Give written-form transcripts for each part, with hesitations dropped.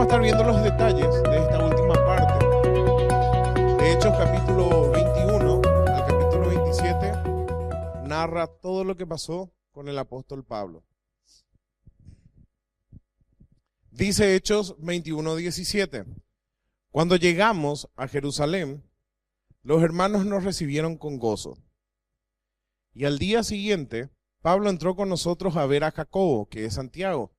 estar viendo los detalles de esta última parte. De Hechos capítulo 21 al capítulo 27 narra todo lo que pasó con el apóstol Pablo. Dice Hechos 21:17: Cuando llegamos a Jerusalén, los hermanos nos recibieron con gozo. Y al día siguiente, Pablo entró con nosotros a ver a Jacobo, que es Santiago.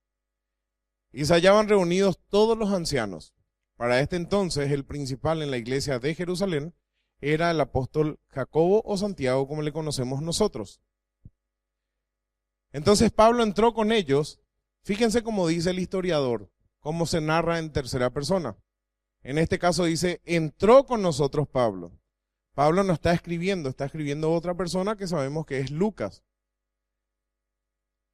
Y se hallaban reunidos todos los ancianos. Para este entonces, el principal en la iglesia de Jerusalén era el apóstol Jacobo o Santiago, como le conocemos nosotros. Entonces Pablo entró con ellos. Fíjense cómo dice el historiador, cómo se narra en tercera persona. En este caso dice, entró con nosotros Pablo. Pablo no está escribiendo otra persona que sabemos que es Lucas.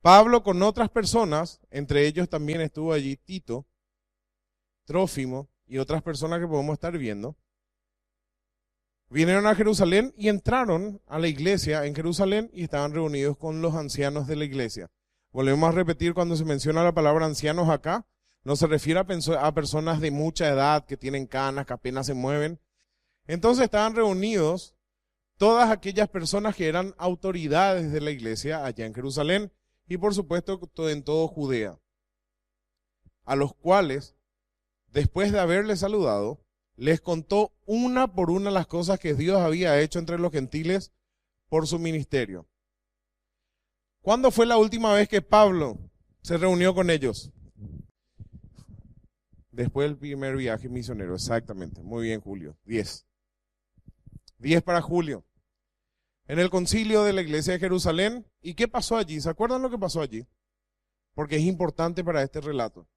Pablo con otras personas, entre ellos también estuvo allí Tito, Trófimo y otras personas que podemos estar viendo, vinieron a Jerusalén y entraron a la iglesia en Jerusalén y estaban reunidos con los ancianos de la iglesia. Volvemos a repetir, cuando se menciona la palabra ancianos acá, no se refiere a personas de mucha edad que tienen canas, que apenas se mueven. Entonces estaban reunidos todas aquellas personas que eran autoridades de la iglesia allá en Jerusalén y por supuesto en todo Judea, a los cuales, después de haberles saludado, les contó una por una las cosas que Dios había hecho entre los gentiles por su ministerio. ¿Cuándo fue la última vez que Pablo se reunió con ellos? Después del primer viaje misionero, exactamente. Muy bien, Julio. 10 para Julio. En el concilio de la iglesia de Jerusalén. ¿Y qué pasó allí? ¿Se acuerdan lo que pasó allí? Porque es importante para este relato.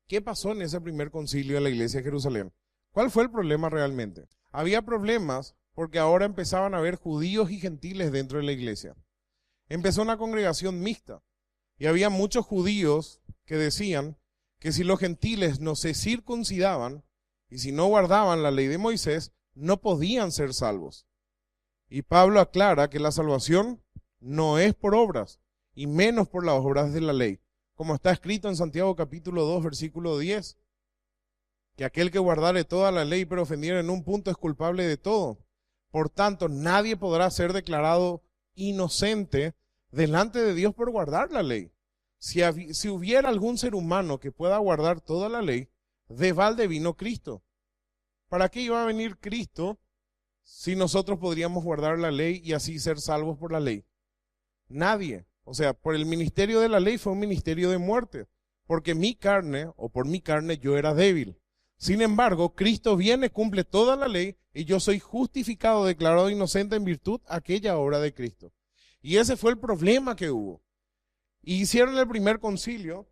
¿Qué pasó en ese primer concilio de la iglesia de Jerusalén? ¿Cuál fue el problema realmente? Había problemas porque ahora empezaban a haber judíos y gentiles dentro de la iglesia. Empezó una congregación mixta y había muchos judíos que decían que si los gentiles no se circuncidaban y si no guardaban la ley de Moisés, no podían ser salvos. Y Pablo aclara que la salvación no es por obras, y menos por las obras de la ley, como está escrito en Santiago capítulo 2, versículo 10, que aquel que guardare toda la ley pero ofendiera en un punto es culpable de todo. Por tanto, nadie podrá ser declarado inocente delante de Dios por guardar la ley. Si hubiera algún ser humano que pueda guardar toda la ley, de balde vino Cristo. ¿Para qué iba a venir Cristo si nosotros podríamos guardar la ley y así ser salvos por la ley? Nadie. O sea, por el ministerio de la ley fue un ministerio de muerte, porque por mi carne yo era débil. Sin embargo, Cristo viene, cumple toda la ley y yo soy justificado, declarado inocente en virtud de aquella obra de Cristo. Y ese fue el problema que hubo. Y hicieron el primer concilio,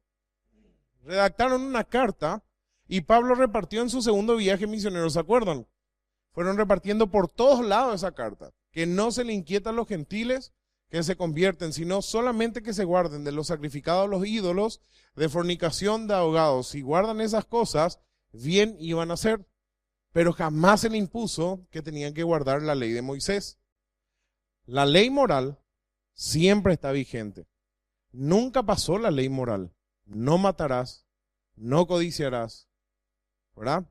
redactaron una carta y Pablo repartió en su segundo viaje misionero, ¿se acuerdan? Fueron repartiendo por todos lados esa carta, que no se le inquieta a los gentiles que se convierten, sino solamente que se guarden de los sacrificados a los ídolos, de fornicación, de ahogados. Si guardan esas cosas, bien iban a ser, pero jamás se le impuso que tenían que guardar la ley de Moisés. La ley moral siempre está vigente. Nunca pasó la ley moral. No matarás, no codiciarás, ¿verdad?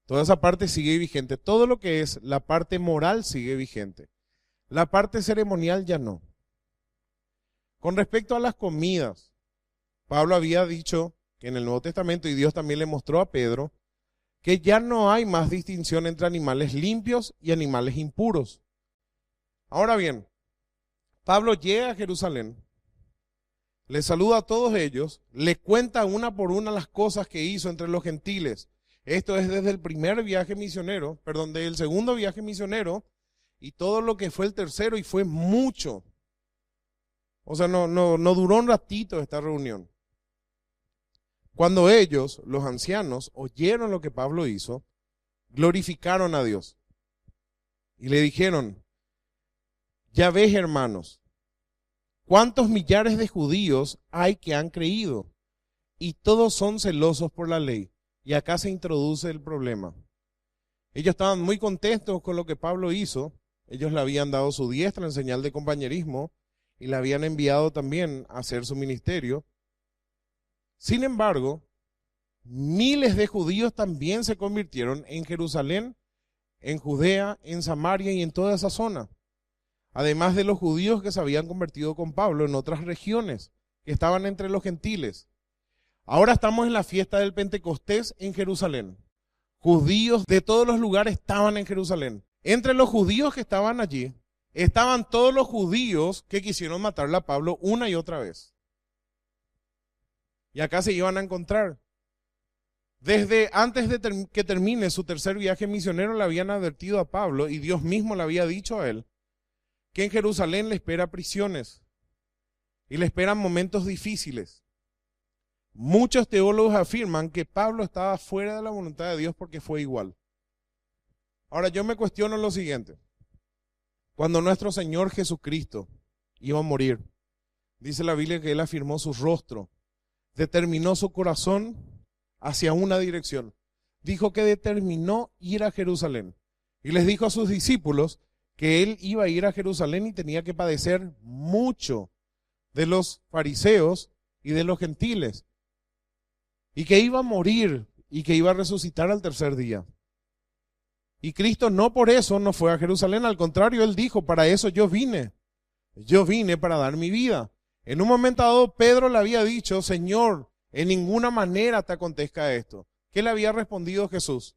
Toda esa parte sigue vigente. Todo lo que es la parte moral sigue vigente. La parte ceremonial ya no. Con respecto a las comidas, Pablo había dicho que en el Nuevo Testamento, y Dios también le mostró a Pedro, que ya no hay más distinción entre animales limpios y animales impuros. Ahora bien, Pablo llega a Jerusalén, le saluda a todos ellos, le cuenta una por una las cosas que hizo entre los gentiles. Esto es desde el del segundo viaje misionero y todo lo que fue el tercero, y fue mucho. O sea, no duró un ratito esta reunión. Cuando ellos, los ancianos, oyeron lo que Pablo hizo, glorificaron a Dios y le dijeron: ya ves, hermanos, cuántos millares de judíos hay que han creído y todos son celosos por la ley. Y acá se introduce el problema. Ellos estaban muy contentos con lo que Pablo hizo. Ellos le habían dado su diestra en señal de compañerismo y le habían enviado también a hacer su ministerio. Sin embargo, miles de judíos también se convirtieron en Jerusalén, en Judea, en Samaria y en toda esa zona. Además de los judíos que se habían convertido con Pablo en otras regiones, que estaban entre los gentiles. Ahora estamos en la fiesta del Pentecostés en Jerusalén. Judíos de todos los lugares estaban en Jerusalén. Entre los judíos que estaban allí, estaban todos los judíos que quisieron matarle a Pablo una y otra vez. Y acá se iban a encontrar. Desde antes de que termine su tercer viaje misionero, le habían advertido a Pablo, y Dios mismo le había dicho a él, que en Jerusalén le espera prisiones y le esperan momentos difíciles. Muchos teólogos afirman que Pablo estaba fuera de la voluntad de Dios porque fue igual. Ahora yo me cuestiono lo siguiente. Cuando nuestro Señor Jesucristo iba a morir, dice la Biblia que Él afirmó su rostro, determinó su corazón hacia una dirección. Dijo que determinó ir a Jerusalén. Y les dijo a sus discípulos que Él iba a ir a Jerusalén y tenía que padecer mucho de los fariseos y de los gentiles. Y que iba a morir y que iba a resucitar al tercer día. Y Cristo no por eso no fue a Jerusalén, al contrario, Él dijo, para eso yo vine para dar mi vida. En un momento dado Pedro le había dicho, Señor, en ninguna manera te acontezca esto. ¿Qué le había respondido Jesús?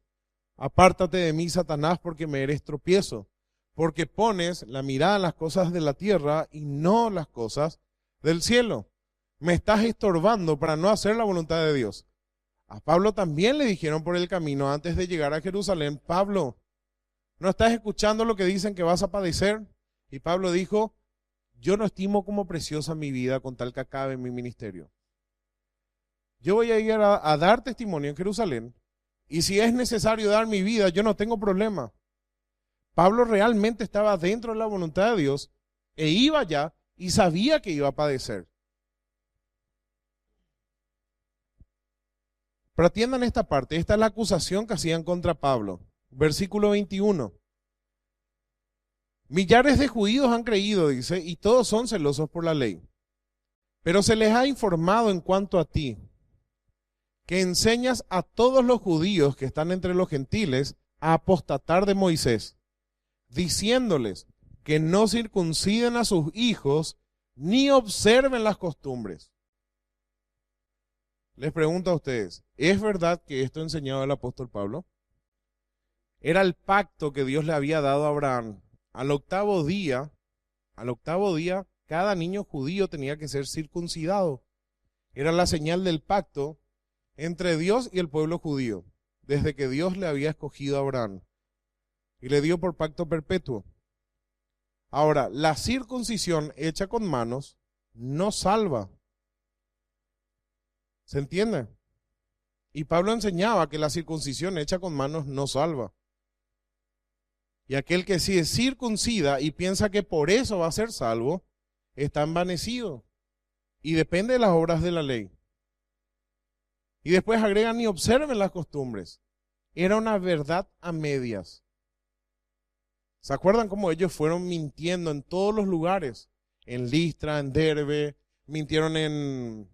Apártate de mí, Satanás, porque me eres tropiezo, porque pones la mirada en las cosas de la tierra y no las cosas del cielo. Me estás estorbando para no hacer la voluntad de Dios. A Pablo también le dijeron por el camino antes de llegar a Jerusalén, Pablo, ¿no estás escuchando lo que dicen que vas a padecer? Y Pablo dijo, yo no estimo como preciosa mi vida con tal que acabe mi ministerio. Yo voy a ir a dar testimonio en Jerusalén y si es necesario dar mi vida, yo no tengo problema. Pablo realmente estaba dentro de la voluntad de Dios e iba allá y sabía que iba a padecer. Pero atiendan esta parte, esta es la acusación que hacían contra Pablo. Versículo 21. Millares de judíos han creído, dice, y todos son celosos por la ley. Pero se les ha informado en cuanto a ti, que enseñas a todos los judíos que están entre los gentiles a apostatar de Moisés, diciéndoles que no circunciden a sus hijos ni observen las costumbres. Les pregunto a ustedes, ¿es verdad que esto enseñaba el apóstol Pablo? Era el pacto que Dios le había dado a Abraham. Al octavo día, cada niño judío tenía que ser circuncidado. Era la señal del pacto entre Dios y el pueblo judío, desde que Dios le había escogido a Abraham y le dio por pacto perpetuo. Ahora, la circuncisión hecha con manos no salva. ¿Se entiende? Y Pablo enseñaba que la circuncisión hecha con manos no salva. Y aquel que sí es circuncida y piensa que por eso va a ser salvo, está envanecido y depende de las obras de la ley. Y después agregan y observen las costumbres. Era una verdad a medias. ¿Se acuerdan cómo ellos fueron mintiendo en todos los lugares? En Listra, en Derbe, mintieron en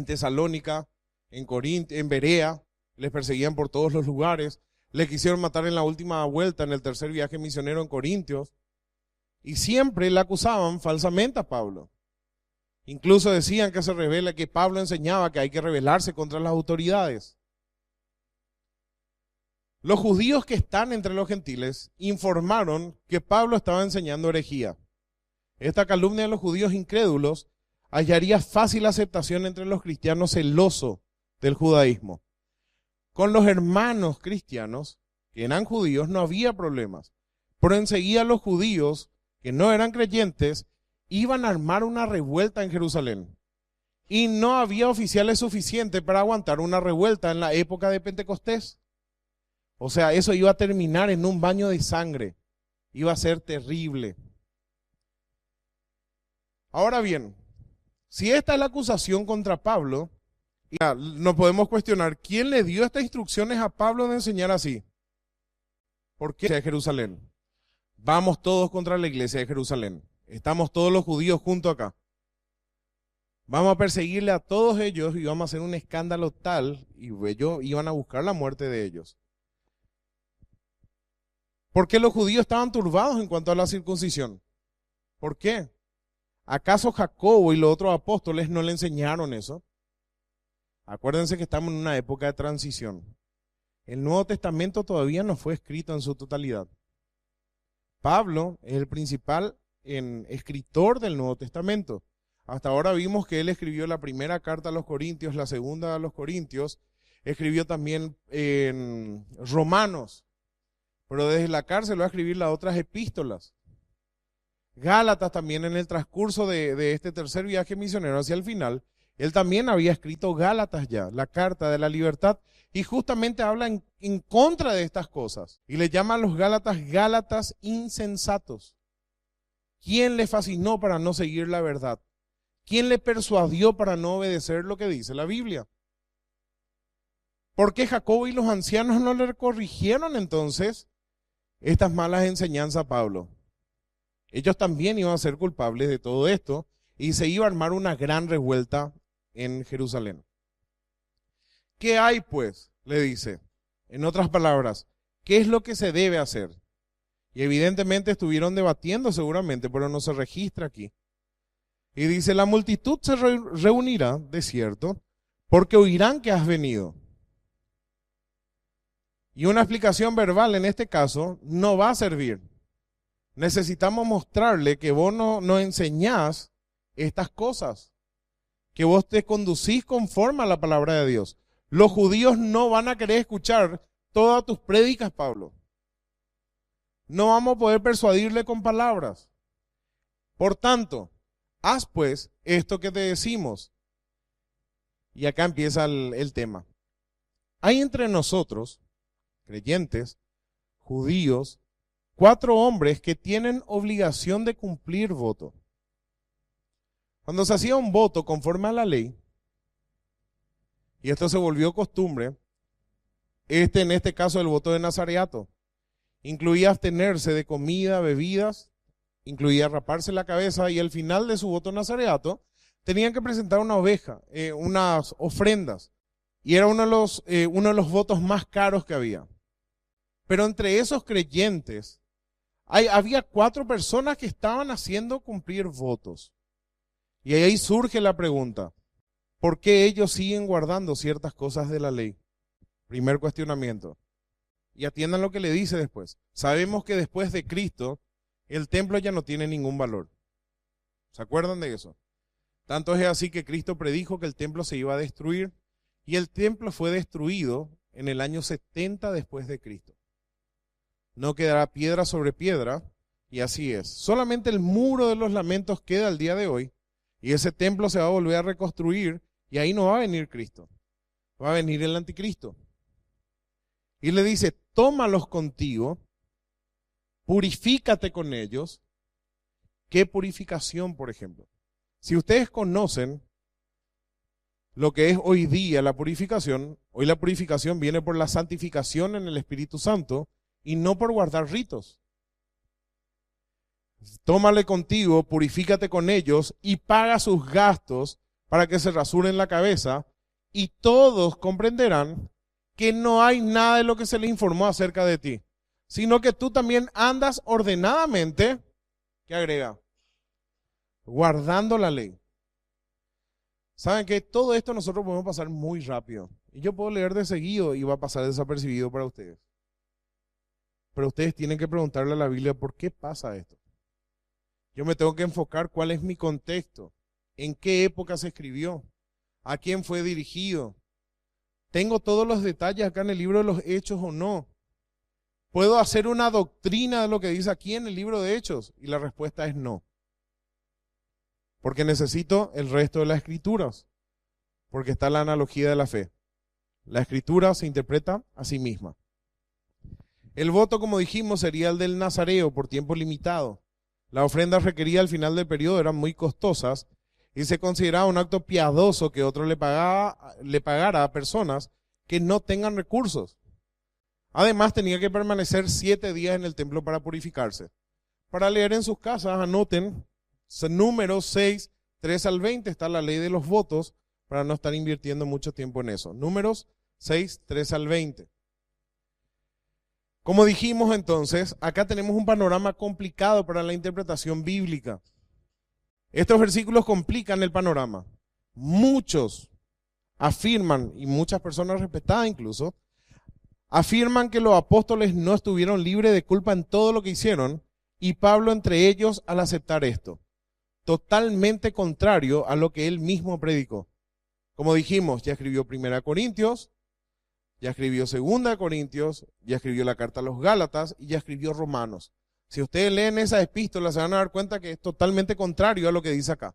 Tesalónica, en Corinto, en Berea, les perseguían por todos los lugares, le quisieron matar en la última vuelta, en el tercer viaje misionero en Corintios, y siempre le acusaban falsamente a Pablo. Incluso decían que se revela, que Pablo enseñaba que hay que rebelarse contra las autoridades. Los judíos que están entre los gentiles informaron que Pablo estaba enseñando herejía. Esta calumnia de los judíos incrédulos hallaría fácil aceptación entre los cristianos celosos del judaísmo. Con los hermanos cristianos, que eran judíos, no había problemas. Pero enseguida los judíos, que no eran creyentes, iban a armar una revuelta en Jerusalén. Y no había oficiales suficientes para aguantar una revuelta en la época de Pentecostés. O sea, eso iba a terminar en un baño de sangre. Iba a ser terrible. Ahora bien, si esta es la acusación contra Pablo, nos podemos cuestionar, ¿quién le dio estas instrucciones a Pablo de enseñar así? ¿Por qué a Jerusalén? Vamos todos contra la iglesia de Jerusalén. Estamos todos los judíos juntos acá. Vamos a perseguirle a todos ellos y vamos a hacer un escándalo tal, y ellos iban a buscar la muerte de ellos. ¿Por qué los judíos estaban turbados en cuanto a la circuncisión? ¿Por qué? ¿Acaso Jacobo y los otros apóstoles no le enseñaron eso? Acuérdense que estamos en una época de transición. El Nuevo Testamento todavía no fue escrito en su totalidad. Pablo es el principal escritor del Nuevo Testamento. Hasta ahora vimos que él escribió la primera carta a los Corintios, la segunda a los Corintios, escribió también en Romanos, pero desde la cárcel va a escribir las otras epístolas. Gálatas también, en el transcurso de este tercer viaje misionero hacia el final, él también había escrito Gálatas ya, la carta de la libertad, y justamente habla en contra de estas cosas. Y le llama a los Gálatas insensatos. ¿Quién le fascinó para no seguir la verdad? ¿Quién le persuadió para no obedecer lo que dice la Biblia? ¿Por qué Jacobo y los ancianos no le corrigieron entonces estas malas enseñanzas a Pablo? Ellos también iban a ser culpables de todo esto y se iba a armar una gran revuelta en Jerusalén. ¿Qué hay pues? Le dice. En otras palabras, ¿qué es lo que se debe hacer? Y evidentemente estuvieron debatiendo seguramente, pero no se registra aquí. Y dice, la multitud se reunirá, de cierto, porque oirán que has venido. Y una explicación verbal en este caso no va a servir. Necesitamos mostrarle que vos no enseñás estas cosas, que vos te conducís conforme a la palabra de Dios. Los judíos no van a querer escuchar todas tus prédicas, Pablo. No vamos a poder persuadirle con palabras. Por tanto, haz pues esto que te decimos. Y acá empieza el tema. Hay entre nosotros, creyentes, judíos, 4 hombres que tienen obligación de cumplir voto. Cuando se hacía un voto conforme a la ley, y esto se volvió costumbre, en este caso el voto de nazareato, incluía abstenerse de comida, bebidas, incluía raparse la cabeza, y al final de su voto nazareato tenían que presentar una oveja, unas ofrendas, y era uno de los votos más caros que había. Pero entre esos creyentes había 4 personas que estaban haciendo cumplir votos. Y ahí surge la pregunta, ¿por qué ellos siguen guardando ciertas cosas de la ley? Primer cuestionamiento. Y atiendan lo que le dice después. Sabemos que después de Cristo, el templo ya no tiene ningún valor. ¿Se acuerdan de eso? Tanto es así que Cristo predijo que el templo se iba a destruir, y el templo fue destruido en el año 70 después de Cristo. No quedará piedra sobre piedra, y así es. Solamente el muro de los lamentos queda al día de hoy, y ese templo se va a volver a reconstruir, y ahí no va a venir Cristo, va a venir el anticristo. Y le dice, tómalos contigo, purifícate con ellos. ¿Qué purificación, por ejemplo? Si ustedes conocen lo que es hoy día la purificación, hoy la purificación viene por la santificación en el Espíritu Santo y no por guardar ritos. Tómale contigo, purifícate con ellos y paga sus gastos para que se rasuren la cabeza, y todos comprenderán que no hay nada de lo que se les informó acerca de ti, sino que tú también andas ordenadamente, ¿qué agrega? Guardando la ley. Saben que todo esto nosotros podemos pasar muy rápido, y yo puedo leer de seguido y va a pasar desapercibido para ustedes. Pero ustedes tienen que preguntarle a la Biblia, ¿por qué pasa esto? Yo me tengo que enfocar cuál es mi contexto, en qué época se escribió, a quién fue dirigido. ¿Tengo todos los detalles acá en el libro de los Hechos o no? ¿Puedo hacer una doctrina de lo que dice aquí en el libro de Hechos? Y la respuesta es no. Porque necesito el resto de las escrituras, porque está la analogía de la fe. La escritura se interpreta a sí misma. El voto, como dijimos, sería el del nazareo por tiempo limitado. Las ofrendas requeridas al final del periodo eran muy costosas y se consideraba un acto piadoso que otro le pagara a personas que no tengan recursos. Además, tenía que permanecer 7 días en el templo para purificarse. Para leer en sus casas, anoten Números 6, 3 al 20 está la ley de los votos, para no estar invirtiendo mucho tiempo en eso. Números 6, 3 al 20. Como dijimos entonces, acá tenemos un panorama complicado para la interpretación bíblica. Estos versículos complican el panorama. Muchos afirman, y muchas personas respetadas incluso, afirman que los apóstoles no estuvieron libres de culpa en todo lo que hicieron, y Pablo entre ellos al aceptar esto. Totalmente contrario a lo que él mismo predicó. Como dijimos, ya escribió 1 Corintios, ya escribió 2 Corintios, ya escribió la carta a los Gálatas y ya escribió Romanos. Si ustedes leen esas epístolas se van a dar cuenta que es totalmente contrario a lo que dice acá.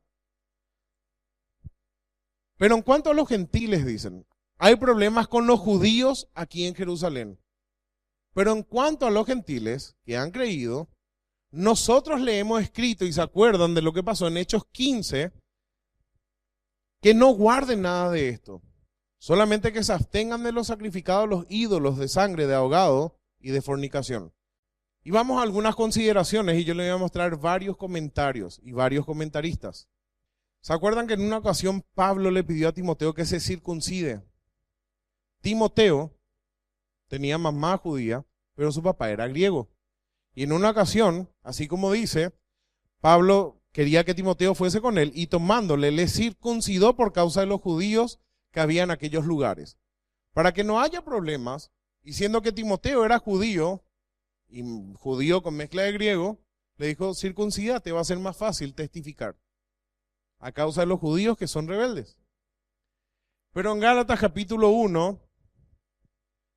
Pero en cuanto a los gentiles, dicen, hay problemas con los judíos aquí en Jerusalén. Pero en cuanto a los gentiles que han creído, nosotros le hemos escrito, y se acuerdan de lo que pasó en Hechos 15, que no guarden nada de esto. Solamente que se abstengan de los sacrificados a los ídolos de sangre, de ahogado y de fornicación. Y vamos a algunas consideraciones y yo les voy a mostrar varios comentarios y varios comentaristas. ¿Se acuerdan que en una ocasión Pablo le pidió a Timoteo que se circuncide? Timoteo tenía mamá judía, pero su papá era griego. Y en una ocasión, así como dice, Pablo quería que Timoteo fuese con él y tomándole le circuncidó por causa de los judíos que había en aquellos lugares. Para que no haya problemas, y siendo que Timoteo era judío, y judío con mezcla de griego, le dijo, circuncídate, va a ser más fácil testificar, a causa de los judíos que son rebeldes. Pero en Gálatas capítulo 1,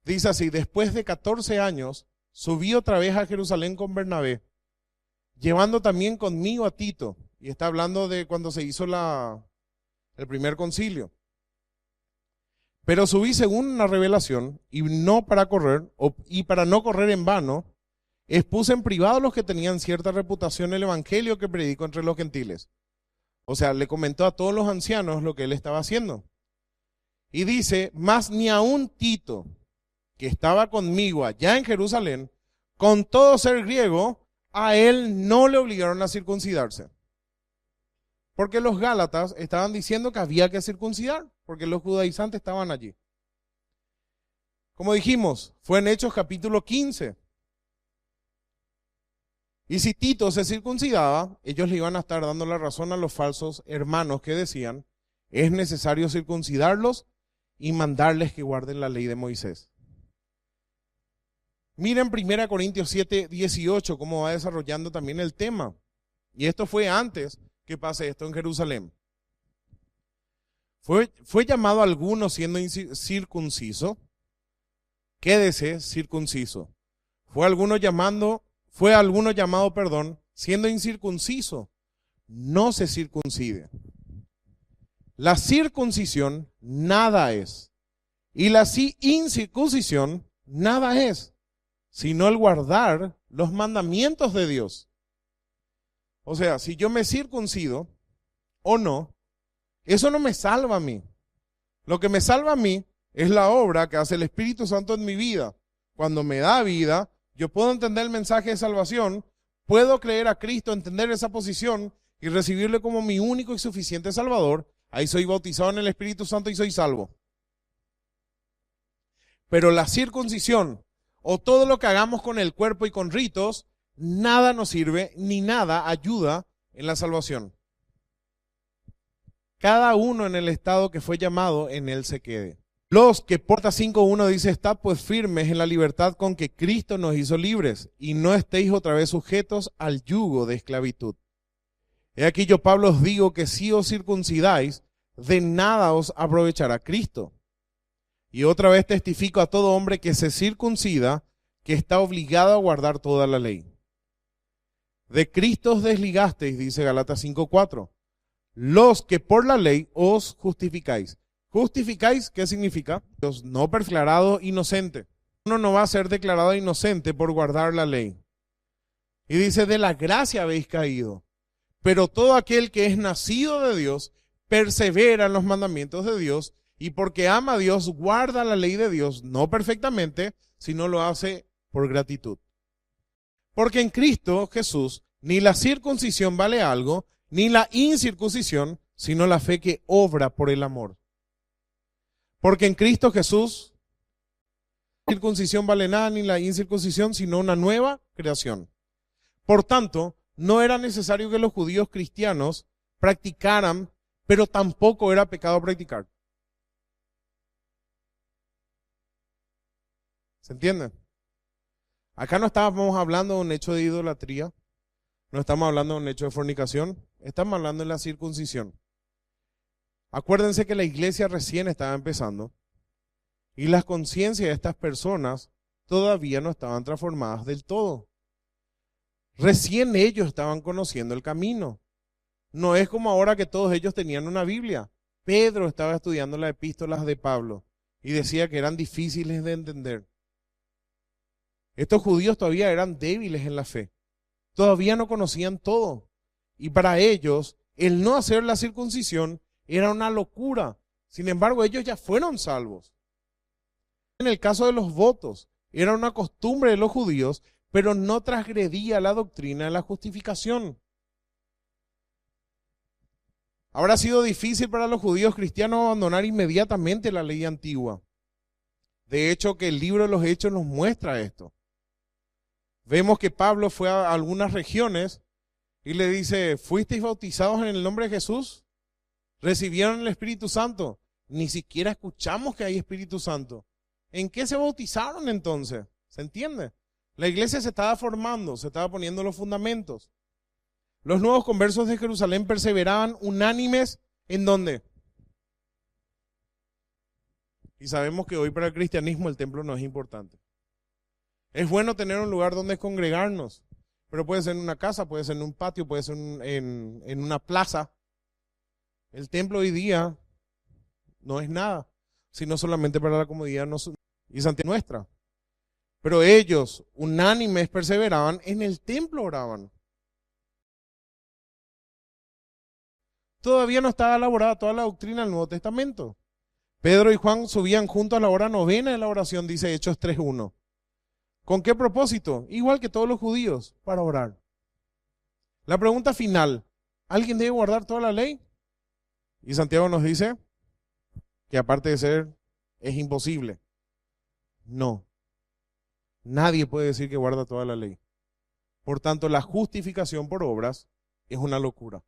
dice así, después de 14 años, subí otra vez a Jerusalén con Bernabé, llevando también conmigo a Tito, y está hablando de cuando se hizo el primer concilio. Pero subí según una revelación, y para no correr en vano, expuse en privado a los que tenían cierta reputación el evangelio que predico entre los gentiles. O sea, le comentó a todos los ancianos lo que él estaba haciendo. Y dice, mas ni aun Tito, que estaba conmigo allá en Jerusalén, con todo ser griego, a él no le obligaron a circuncidarse. Porque los Gálatas estaban diciendo que había que circuncidar, porque los judaizantes estaban allí. Como dijimos, fue en Hechos capítulo 15. Y si Tito se circuncidaba, ellos le iban a estar dando la razón a los falsos hermanos que decían, es necesario circuncidarlos y mandarles que guarden la ley de Moisés. Miren 1 Corintios 7, 18, cómo va desarrollando también el tema. Y esto fue antes que pase esto en Jerusalén. Fue llamado a alguno siendo circunciso. Quédese circunciso. Fue alguno llamado, siendo incircunciso. No se circuncide. La circuncisión nada es. Y la incircuncisión nada es, sino el guardar los mandamientos de Dios. O sea, si yo me circuncido o no, eso no me salva a mí. Lo que me salva a mí es la obra que hace el Espíritu Santo en mi vida. Cuando me da vida, yo puedo entender el mensaje de salvación, puedo creer a Cristo, entender esa posición y recibirle como mi único y suficiente Salvador. Ahí soy bautizado en el Espíritu Santo y soy salvo. Pero la circuncisión o todo lo que hagamos con el cuerpo y con ritos, nada nos sirve ni nada ayuda en la salvación. Cada uno en el estado que fue llamado, en él se quede. Los que porta 5.1 dice, estad pues firmes en la libertad con que Cristo nos hizo libres, y no estéis otra vez sujetos al yugo de esclavitud. He aquí yo, Pablo, os digo que si os circuncidáis, de nada os aprovechará Cristo. Y otra vez testifico a todo hombre que se circuncida, que está obligado a guardar toda la ley. De Cristo os desligasteis, dice Gálatas 5.4. Los que por la ley os justificáis. ¿Justificáis? ¿Qué significa? Dios no declarado inocente. Uno no va a ser declarado inocente por guardar la ley. Y dice, de la gracia habéis caído. Pero todo aquel que es nacido de Dios, persevera en los mandamientos de Dios, y porque ama a Dios, guarda la ley de Dios, no perfectamente, sino lo hace por gratitud. Porque en Cristo Jesús, ni la circuncisión vale algo, ni la incircuncisión, sino la fe que obra por el amor. Porque en Cristo Jesús, la circuncisión vale nada ni la incircuncisión, sino una nueva creación. Por tanto, no era necesario que los judíos cristianos practicaran, pero tampoco era pecado practicar. ¿Se entiende? Acá no estábamos hablando de un hecho de idolatría, no estamos hablando de un hecho de fornicación, estamos hablando de la circuncisión. Acuérdense que la iglesia recién estaba empezando y las conciencias de estas personas todavía no estaban transformadas del todo. Recién ellos estaban conociendo el camino. No es como ahora que todos ellos tenían una Biblia. Pedro estaba estudiando las epístolas de Pablo y decía que eran difíciles de entender. Estos judíos todavía eran débiles en la fe. Todavía no conocían todo. Y para ellos, el no hacer la circuncisión era una locura. Sin embargo, ellos ya fueron salvos. En el caso de los votos, era una costumbre de los judíos, pero no transgredía la doctrina de la justificación. Habrá sido difícil para los judíos cristianos abandonar inmediatamente la ley antigua. De hecho, que el libro de los Hechos nos muestra esto. Vemos que Pablo fue a algunas regiones y le dice, ¿fuisteis bautizados en el nombre de Jesús? ¿Recibieron el Espíritu Santo? Ni siquiera escuchamos que hay Espíritu Santo. ¿En qué se bautizaron entonces? ¿Se entiende? La iglesia se estaba formando, se estaba poniendo los fundamentos. Los nuevos conversos de Jerusalén perseveraban unánimes ¿en dónde? Y sabemos que hoy para el cristianismo el templo no es importante. Es bueno tener un lugar donde congregarnos, pero puede ser en una casa, puede ser en un patio, puede ser en una plaza. El templo hoy día no es nada, sino solamente para la comodidad y santidad nuestra. Pero ellos, unánimes, perseveraban, en el templo oraban. Todavía no estaba elaborada toda la doctrina del Nuevo Testamento. Pedro y Juan subían juntos a la hora novena de la oración, dice Hechos 3:1. ¿Con qué propósito? Igual que todos los judíos, para orar. La pregunta final, ¿alguien debe guardar toda la ley? Y Santiago nos dice que aparte de ser, es imposible. No. Nadie puede decir que guarda toda la ley. Por tanto, la justificación por obras es una locura.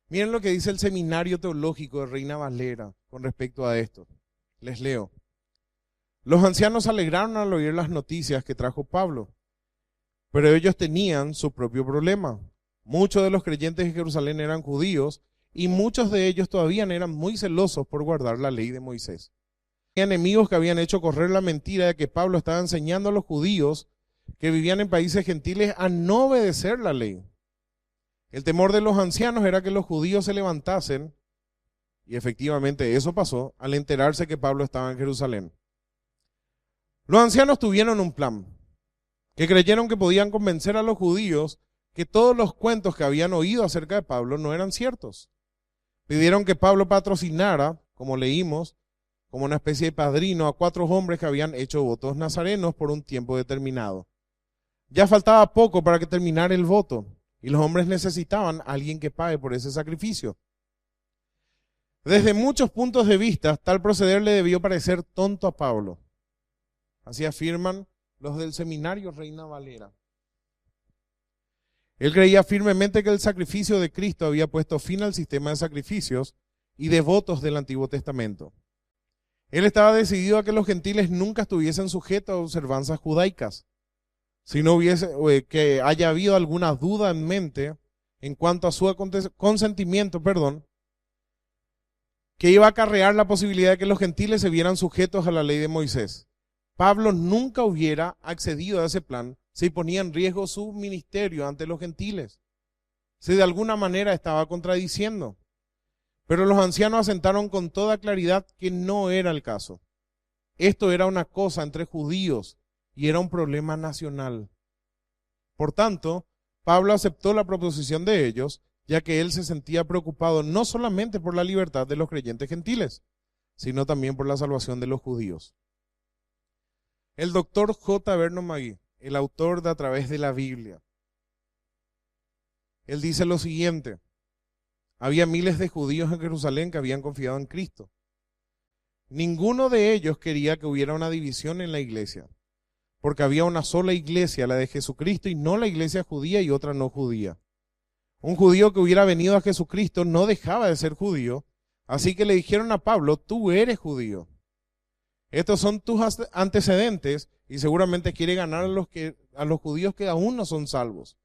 Miren lo que dice el Seminario Teológico de Reina Valera con respecto a esto. Les leo. Los ancianos se alegraron al oír las noticias que trajo Pablo, pero ellos tenían su propio problema. Muchos de los creyentes de Jerusalén eran judíos y muchos de ellos todavía eran muy celosos por guardar la ley de Moisés. Había enemigos que habían hecho correr la mentira de que Pablo estaba enseñando a los judíos que vivían en países gentiles a no obedecer la ley. El temor de los ancianos era que los judíos se levantasen, y efectivamente eso pasó al enterarse que Pablo estaba en Jerusalén. Los ancianos tuvieron un plan, que creyeron que podían convencer a los judíos que todos los cuentos que habían oído acerca de Pablo no eran ciertos. Pidieron que Pablo patrocinara, como leímos, como una especie de padrino a 4 hombres que habían hecho votos nazarenos por un tiempo determinado. Ya faltaba poco para que terminara el voto, y los hombres necesitaban a alguien que pague por ese sacrificio. Desde muchos puntos de vista, tal proceder le debió parecer tonto a Pablo. Así afirman los del Seminario Reina Valera. Él creía firmemente que el sacrificio de Cristo había puesto fin al sistema de sacrificios y de votos del Antiguo Testamento. Él estaba decidido a que los gentiles nunca estuviesen sujetos a observanzas judaicas. Si no hubiese, que haya habido alguna duda en mente en cuanto a su consentimiento, que iba a acarrear la posibilidad de que los gentiles se vieran sujetos a la ley de Moisés. Pablo nunca hubiera accedido a ese plan si ponía en riesgo su ministerio ante los gentiles, si de alguna manera estaba contradiciendo. Pero los ancianos asentaron con toda claridad que no era el caso. Esto era una cosa entre judíos y era un problema nacional. Por tanto, Pablo aceptó la proposición de ellos, ya que él se sentía preocupado no solamente por la libertad de los creyentes gentiles, sino también por la salvación de los judíos. El doctor J. Vernon McGee, el autor de A través de la Biblia, él dice lo siguiente: había miles de judíos en Jerusalén que habían confiado en Cristo. Ninguno de ellos quería que hubiera una división en la iglesia, porque había una sola iglesia, la de Jesucristo, y no la iglesia judía y otra no judía. Un judío que hubiera venido a Jesucristo no dejaba de ser judío, así que le dijeron a Pablo, tú eres judío. Estos son tus antecedentes y seguramente quiere ganar a los judíos que aún no son salvos.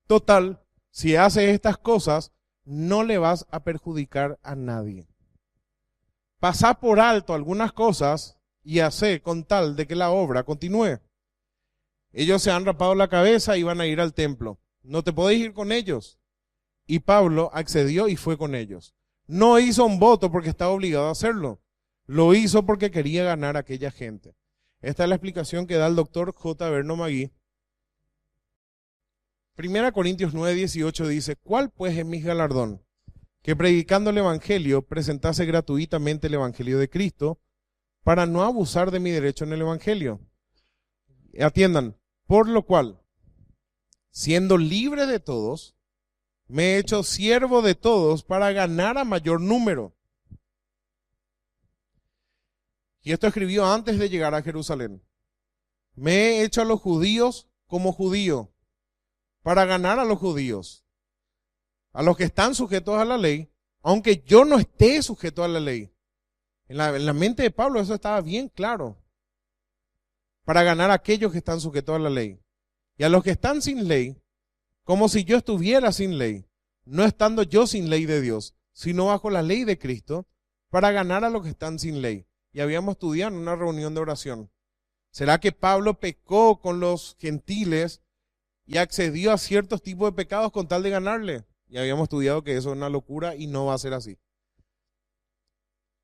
Total, si haces estas cosas, no le vas a perjudicar a nadie. Pasá por alto algunas cosas y hacé con tal de que la obra continúe. Ellos se han rapado la cabeza y van a ir al templo. No te podés ir con ellos. Y Pablo accedió y fue con ellos. No hizo un voto porque estaba obligado a hacerlo. Lo hizo porque quería ganar a aquella gente. Esta es la explicación que da el doctor J. Vernon McGee. 1 Corintios 9:18 dice, ¿cuál pues es mi galardón? Que predicando el evangelio presentase gratuitamente el evangelio de Cristo para no abusar de mi derecho en el evangelio. Atiendan, por lo cual, siendo libre de todos, me he hecho siervo de todos para ganar a mayor número. Y esto escribió antes de llegar a Jerusalén. Me he hecho a los judíos como judío, para ganar a los judíos, a los que están sujetos a la ley, aunque yo no esté sujeto a la ley. En la mente de Pablo eso estaba bien claro. Para ganar a aquellos que están sujetos a la ley. Y a los que están sin ley, como si yo estuviera sin ley, no estando yo sin ley de Dios, sino bajo la ley de Cristo, para ganar a los que están sin ley. Y habíamos estudiado en una reunión de oración. ¿Será que Pablo pecó con los gentiles y accedió a ciertos tipos de pecados con tal de ganarle? Y habíamos estudiado que eso es una locura y no va a ser así.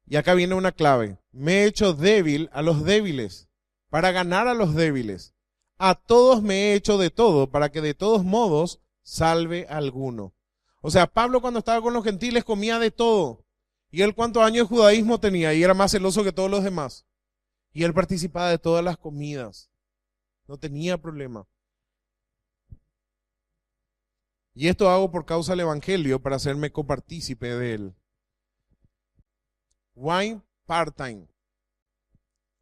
Y acá viene una clave. Me he hecho débil a los débiles, para ganar a los débiles. A todos me he hecho de todo, para que de todos modos salve a alguno. O sea, Pablo cuando estaba con los gentiles comía de todo. ¿Y él cuántos años de judaísmo tenía? Y era más celoso que todos los demás. Y él participaba de todas las comidas. No tenía problema. Y esto hago por causa del evangelio, para hacerme copartícipe de él. Why part-time?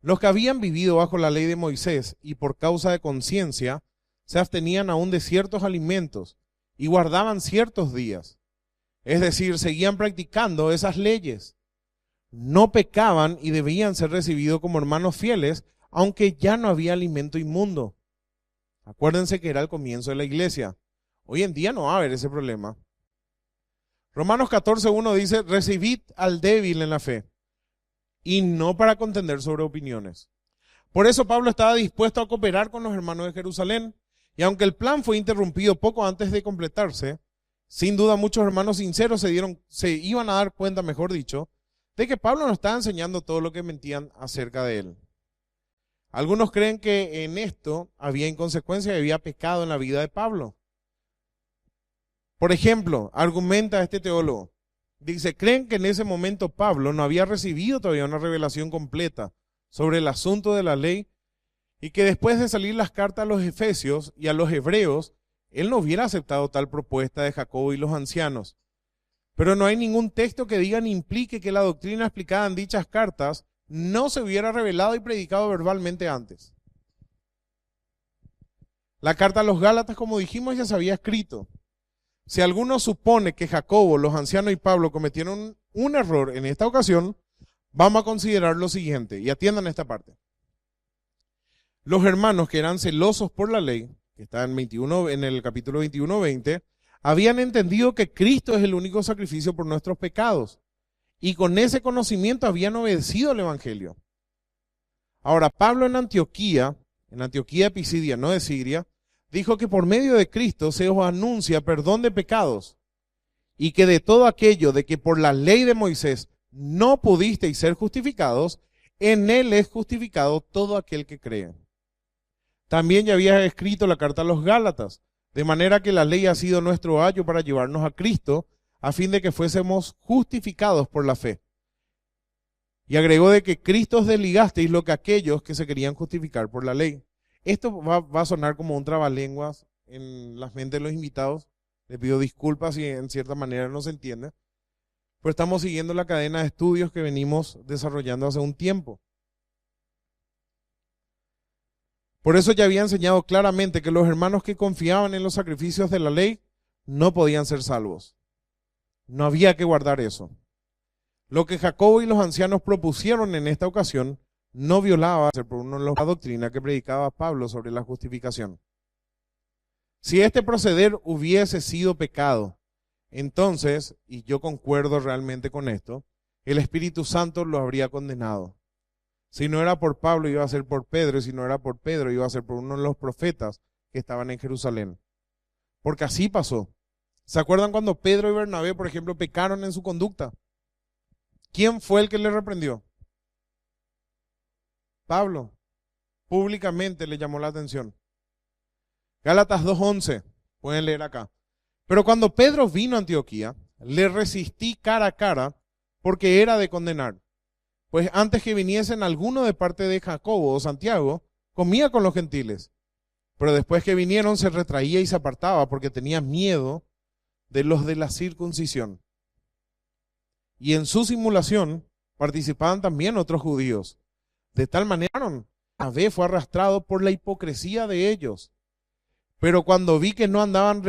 Los que habían vivido bajo la ley de Moisés y por causa de conciencia, se abstenían aún de ciertos alimentos y guardaban ciertos días. Es decir, seguían practicando esas leyes. No pecaban y debían ser recibidos como hermanos fieles, aunque ya no había alimento inmundo. Acuérdense que era el comienzo de la iglesia. Hoy en día no va a haber ese problema. Romanos 14:1 dice, recibid al débil en la fe, y no para contender sobre opiniones. Por eso Pablo estaba dispuesto a cooperar con los hermanos de Jerusalén, y aunque el plan fue interrumpido poco antes de completarse, sin duda muchos hermanos sinceros se iban a dar cuenta, mejor dicho, de que Pablo no estaba enseñando todo lo que mentían acerca de él. Algunos creen que en esto había inconsecuencia y había pecado en la vida de Pablo. Por ejemplo, argumenta este teólogo, dice, creen que en ese momento Pablo no había recibido todavía una revelación completa sobre el asunto de la ley y que después de salir las cartas a los efesios y a los hebreos, él no hubiera aceptado tal propuesta de Jacobo y los ancianos. Pero no hay ningún texto que diga ni implique que la doctrina explicada en dichas cartas no se hubiera revelado y predicado verbalmente antes. La carta a los Gálatas, como dijimos, ya se había escrito. Si alguno supone que Jacobo, los ancianos y Pablo cometieron un error en esta ocasión, vamos a considerar lo siguiente, y atiendan esta parte. Los hermanos que eran celosos por la ley, que está en el capítulo 21-20, habían entendido que Cristo es el único sacrificio por nuestros pecados, y con ese conocimiento habían obedecido al evangelio. Ahora, Pablo en Antioquía de Pisidia, no de Siria, dijo que por medio de Cristo se os anuncia perdón de pecados y que de todo aquello de que por la ley de Moisés no pudisteis ser justificados, en él es justificado todo aquel que cree. También ya había escrito la carta a los Gálatas, de manera que la ley ha sido nuestro ayo para llevarnos a Cristo, a fin de que fuésemos justificados por la fe. Y agregó de que Cristo os desligasteis lo que aquellos que se querían justificar por la ley. Esto va a sonar como un trabalenguas en las mentes de los invitados, Le pido disculpas si en cierta manera no se entiende, pero estamos siguiendo la cadena de estudios que venimos desarrollando hace un tiempo. Por eso ya había enseñado claramente que los hermanos que confiaban en los sacrificios de la ley no podían ser salvos. No había que guardar eso. Lo que Jacobo y los ancianos propusieron en esta ocasión no violaba por la doctrina que predicaba Pablo sobre la justificación. Si este proceder hubiese sido pecado, entonces, y yo concuerdo realmente con esto, el Espíritu Santo lo habría condenado. Si no era por Pablo, iba a ser por Pedro, y si no era por Pedro, iba a ser por uno de los profetas que estaban en Jerusalén. Porque así pasó. ¿Se acuerdan cuando Pedro y Bernabé, por ejemplo, pecaron en su conducta? ¿Quién fue el que le reprendió? Pablo. Públicamente le llamó la atención. Gálatas 2:11, pueden leer acá. Pero cuando Pedro vino a Antioquía, le resistí cara a cara porque era de condenar. Pues antes que viniesen alguno de parte de Jacobo o Santiago, comía con los gentiles. Pero después que vinieron se retraía y se apartaba porque tenía miedo de los de la circuncisión. Y en su simulación participaban también otros judíos. De tal manera, Bernabé fue arrastrado por la hipocresía de ellos. Pero cuando vi que no andaban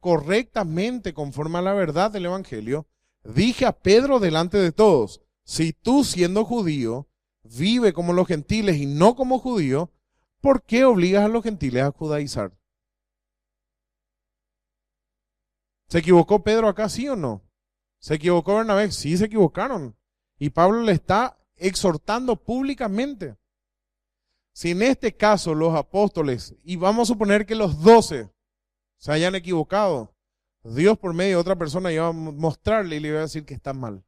correctamente conforme a la verdad del Evangelio, dije a Pedro delante de todos, si tú siendo judío, vive como los gentiles y no como judío, ¿por qué obligas a los gentiles a judaizar? ¿Se equivocó Pedro acá, sí o no? ¿Se equivocó Bernabé? Sí, se equivocaron. Y Pablo le está exhortando públicamente. Si en este caso los apóstoles, y vamos a suponer que los 12 se hayan equivocado, Dios por medio de otra persona iba a mostrarle y le iba a decir que está mal.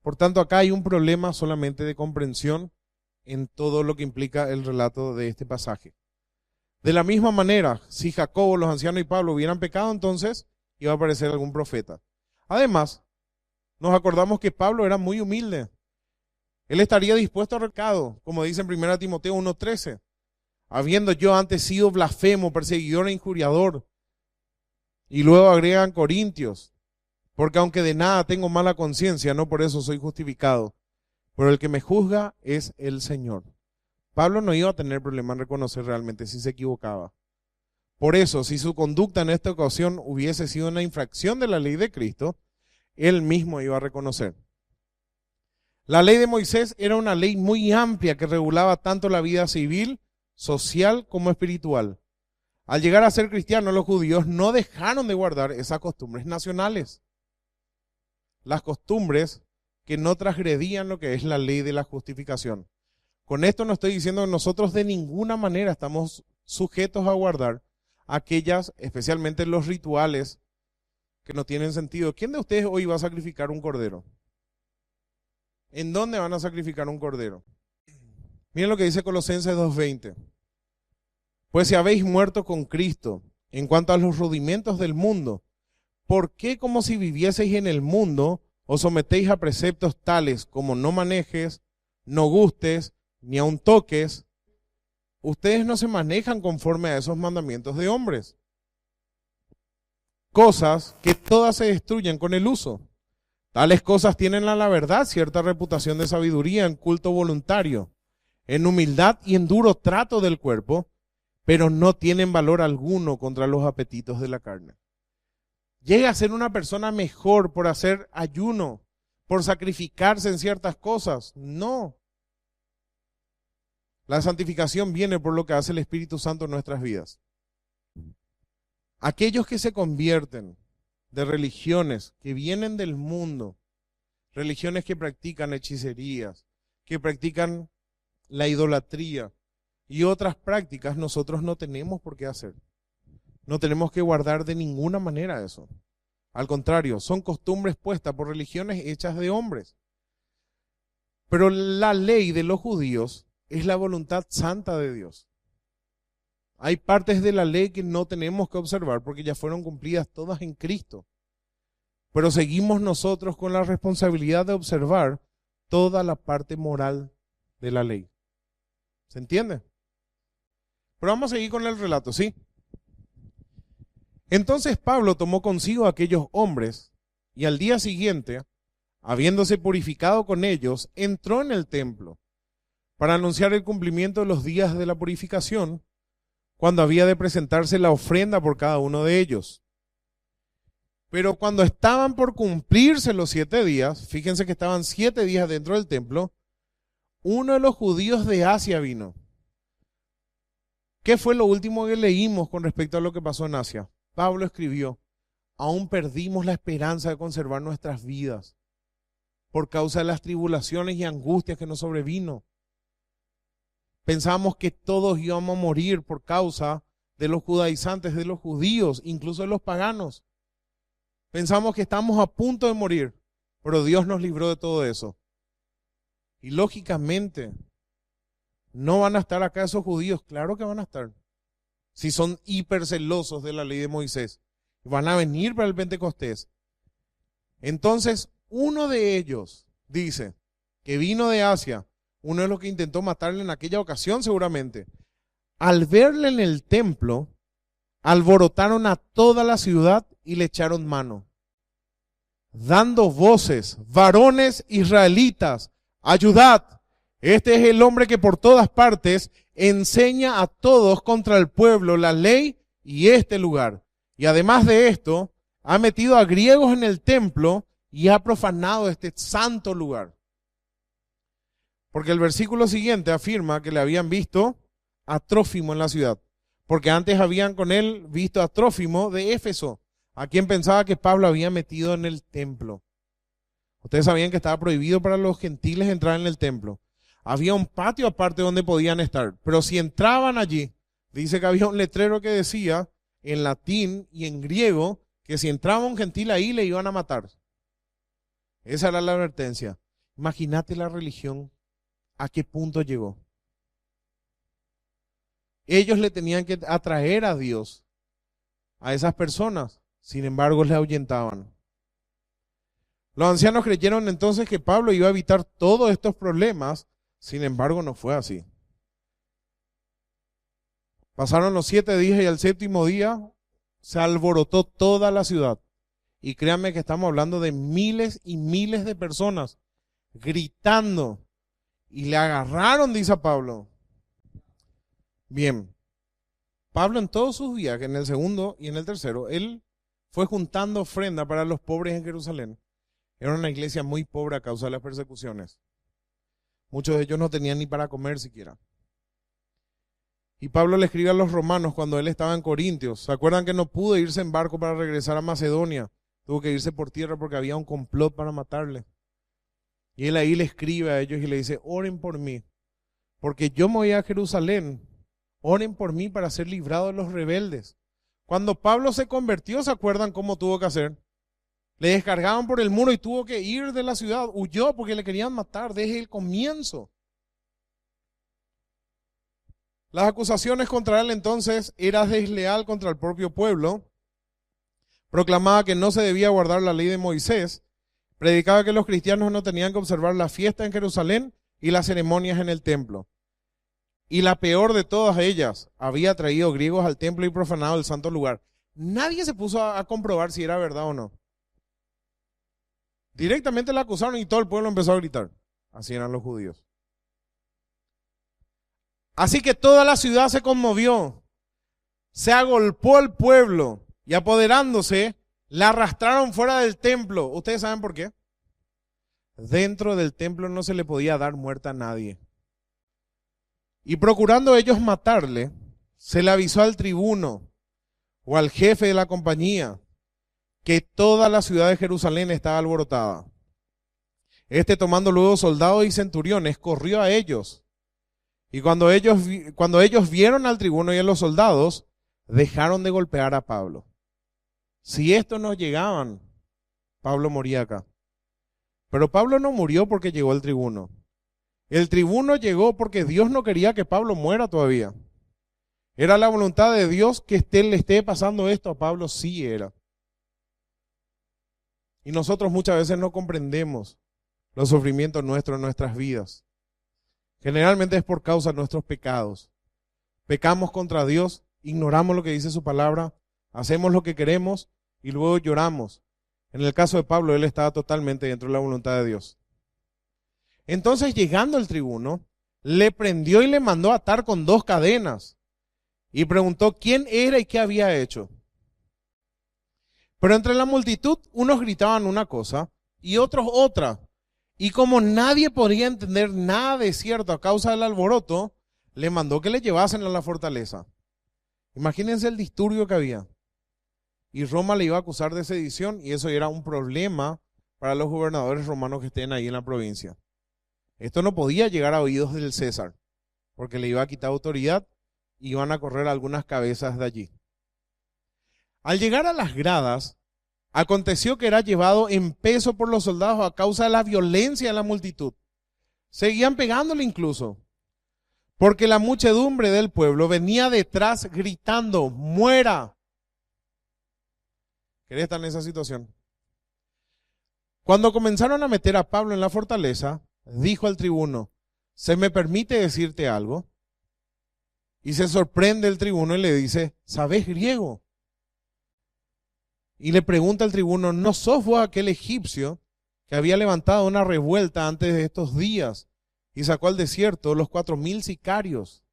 Por tanto, acá hay un problema solamente de comprensión en todo lo que implica el relato de este pasaje. De la misma manera, si Jacobo, los ancianos y Pablo hubieran pecado, entonces iba a aparecer algún profeta. Además, nos acordamos que Pablo era muy humilde. Él estaría dispuesto a recado, como dice en 1 Timoteo 1:13. Habiendo yo antes sido blasfemo, perseguidor e injuriador. Y luego agregan Corintios, porque aunque de nada tengo mala conciencia, no por eso soy justificado. Pero el que me juzga es el Señor. Pablo no iba a tener problema en reconocer realmente si se equivocaba. Por eso, si su conducta en esta ocasión hubiese sido una infracción de la ley de Cristo, él mismo iba a reconocer. La ley de Moisés era una ley muy amplia que regulaba tanto la vida civil, social como espiritual. Al llegar a ser cristianos, los judíos no dejaron de guardar esas costumbres nacionales. Las costumbres que no transgredían lo que es la ley de la justificación. Con esto no estoy diciendo que nosotros de ninguna manera estamos sujetos a guardar aquellas, especialmente los rituales, que no tienen sentido. ¿Quién de ustedes hoy va a sacrificar un cordero? ¿En dónde van a sacrificar un cordero? Miren lo que dice Colosenses 2:20. Pues si habéis muerto con Cristo en cuanto a los rudimentos del mundo, ¿por qué como si vivieseis en el mundo os sometéis a preceptos tales como no manejes, no gustes, ni aun toques? Ustedes no se manejan conforme a esos mandamientos de hombres. Cosas que todas se destruyen con el uso. Tales cosas tienen a la verdad cierta reputación de sabiduría en culto voluntario, en humildad y en duro trato del cuerpo, pero no tienen valor alguno contra los apetitos de la carne. Llega a ser una persona mejor por hacer ayuno, por sacrificarse en ciertas cosas. No. La santificación viene por lo que hace el Espíritu Santo en nuestras vidas. Aquellos que se convierten de religiones que vienen del mundo, religiones que practican hechicerías, que practican la idolatría y otras prácticas, nosotros no tenemos por qué hacer. No tenemos que guardar de ninguna manera eso. Al contrario, son costumbres puestas por religiones hechas de hombres. Pero la ley de los judíos es la voluntad santa de Dios. Hay partes de la ley que no tenemos que observar porque ya fueron cumplidas todas en Cristo. Pero seguimos nosotros con la responsabilidad de observar toda la parte moral de la ley. ¿Se entiende? Pero vamos a seguir con el relato, ¿sí? Entonces Pablo tomó consigo a aquellos hombres y al día siguiente, habiéndose purificado con ellos, entró en el templo para anunciar el cumplimiento de los días de la purificación, cuando había de presentarse la ofrenda por cada uno de ellos. Pero cuando estaban por cumplirse los 7 días, fíjense que estaban 7 días dentro del templo, uno de los judíos de Asia vino. ¿Qué fue lo último que leímos con respecto a lo que pasó en Asia? Pablo escribió: aún perdimos la esperanza de conservar nuestras vidas por causa de las tribulaciones y angustias que nos sobrevino. Pensábamos que todos íbamos a morir por causa de los judaizantes, de los judíos, incluso de los paganos. Pensamos que estamos a punto de morir, pero Dios nos libró de todo eso. Y lógicamente, ¿no van a estar acá esos judíos? Claro que van a estar. Si son hipercelosos de la ley de Moisés. Van a venir para el Pentecostés. Entonces, uno de ellos dice que vino de Asia, uno de los que intentó matarle en aquella ocasión seguramente. Al verle en el templo, alborotaron a toda la ciudad y le echaron mano, dando voces: varones israelitas, ayudad, este es el hombre que por todas partes enseña a todos contra el pueblo la ley y este lugar. Y además de esto, ha metido a griegos en el templo y ha profanado este santo lugar. Porque el versículo siguiente afirma que le habían visto a Trófimo en la ciudad, porque antes habían con él visto a Trófimo de Éfeso, a quien pensaba que Pablo había metido en el templo. Ustedes sabían que estaba prohibido para los gentiles entrar en el templo. Había un patio aparte donde podían estar, pero si entraban allí, dice que había un letrero que decía en latín y en griego que si entraba un gentil ahí le iban a matar. Esa era la advertencia. Imagínate la religión a qué punto llegó. Ellos le tenían que atraer a Dios a esas personas, sin embargo les ahuyentaban. Los ancianos creyeron entonces que Pablo iba a evitar todos estos problemas, sin embargo no fue así. Pasaron los 7 días y al 7º día se alborotó toda la ciudad. Y créanme que estamos hablando de miles y miles de personas gritando. Y le agarraron, dice Pablo. Bien, Pablo en todos sus viajes, en el segundo y en el tercero, él fue juntando ofrenda para los pobres en Jerusalén. Era una iglesia muy pobre a causa de las persecuciones. Muchos de ellos no tenían ni para comer siquiera. Y Pablo le escribe a los romanos cuando él estaba en Corintios. ¿Se acuerdan que no pudo irse en barco para regresar a Macedonia? Tuvo que irse por tierra porque había un complot para matarle. Y él ahí le escribe a ellos y le dice: oren por mí, porque yo me voy a Jerusalén. Oren por mí para ser librado de los rebeldes. Cuando Pablo se convirtió, ¿se acuerdan cómo tuvo que hacer? Le descargaban por el muro y tuvo que ir de la ciudad. Huyó porque le querían matar desde el comienzo. Las acusaciones contra él entonces: era desleal contra el propio pueblo, proclamaba que no se debía guardar la ley de Moisés, predicaba que los cristianos no tenían que observar la fiesta en Jerusalén y las ceremonias en el templo. Y la peor de todas ellas, había traído griegos al templo y profanado el santo lugar. Nadie se puso a comprobar si era verdad o no. Directamente la acusaron y todo el pueblo empezó a gritar. Así eran los judíos. Así que toda la ciudad se conmovió, se agolpó el pueblo y apoderándose, la arrastraron fuera del templo. ¿Ustedes saben por qué? Dentro del templo no se le podía dar muerte a nadie. Y procurando ellos matarle, se le avisó al tribuno o al jefe de la compañía que toda la ciudad de Jerusalén estaba alborotada. Este, tomando luego soldados y centuriones, corrió a ellos. Y cuando ellos vieron al tribuno y a los soldados, dejaron de golpear a Pablo. Si estos no llegaban, Pablo moría acá. Pero Pablo no murió porque llegó el tribuno. El tribuno llegó porque Dios no quería que Pablo muera todavía. ¿Era la voluntad de Dios que le esté pasando esto a Pablo? Sí era. Y nosotros muchas veces no comprendemos los sufrimientos nuestros en nuestras vidas. Generalmente es por causa de nuestros pecados. Pecamos contra Dios, ignoramos lo que dice su palabra, hacemos lo que queremos y luego lloramos. En el caso de Pablo, él estaba totalmente dentro de la voluntad de Dios. Entonces, llegando el tribuno, le prendió y le mandó atar con 2 cadenas y preguntó quién era y qué había hecho. Pero entre la multitud, unos gritaban una cosa y otros otra. Y como nadie podía entender nada de cierto a causa del alboroto, le mandó que le llevasen a la fortaleza. Imagínense el disturbio que había. Y Roma le iba a acusar de sedición y eso era un problema para los gobernadores romanos que estén ahí en la provincia. Esto no podía llegar a oídos del César, porque le iba a quitar autoridad y iban a correr algunas cabezas de allí. Al llegar a las gradas, aconteció que era llevado en peso por los soldados a causa de la violencia de la multitud. Seguían pegándole incluso, porque la muchedumbre del pueblo venía detrás gritando, ¡muera! ¿Querés estar en esa situación? Cuando comenzaron a meter a Pablo en la fortaleza, dijo al tribuno, ¿se me permite decirte algo? Y se sorprende el tribuno y le dice, ¿sabés griego? Y le pregunta al tribuno, ¿no sos vos aquel egipcio que había levantado una revuelta antes de estos días y sacó al desierto los 4,000 sicarios?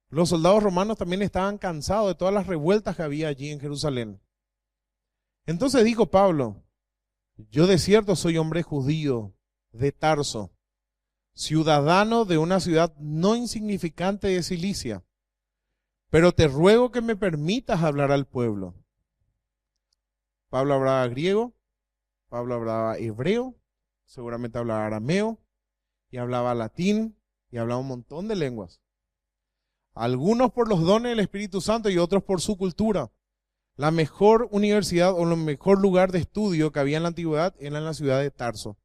Los soldados romanos también estaban cansados de todas las revueltas que había allí en Jerusalén. Entonces dijo Pablo, yo de cierto soy hombre judío de Tarso, ciudadano de una ciudad no insignificante de Cilicia, pero te ruego que me permitas hablar al pueblo. Pablo hablaba griego, Pablo hablaba hebreo, seguramente hablaba arameo, y hablaba latín, y hablaba un montón de lenguas. Algunos por los dones del Espíritu Santo y otros por su cultura. La mejor universidad o el mejor lugar de estudio que había en la antigüedad era en la ciudad de Tarso.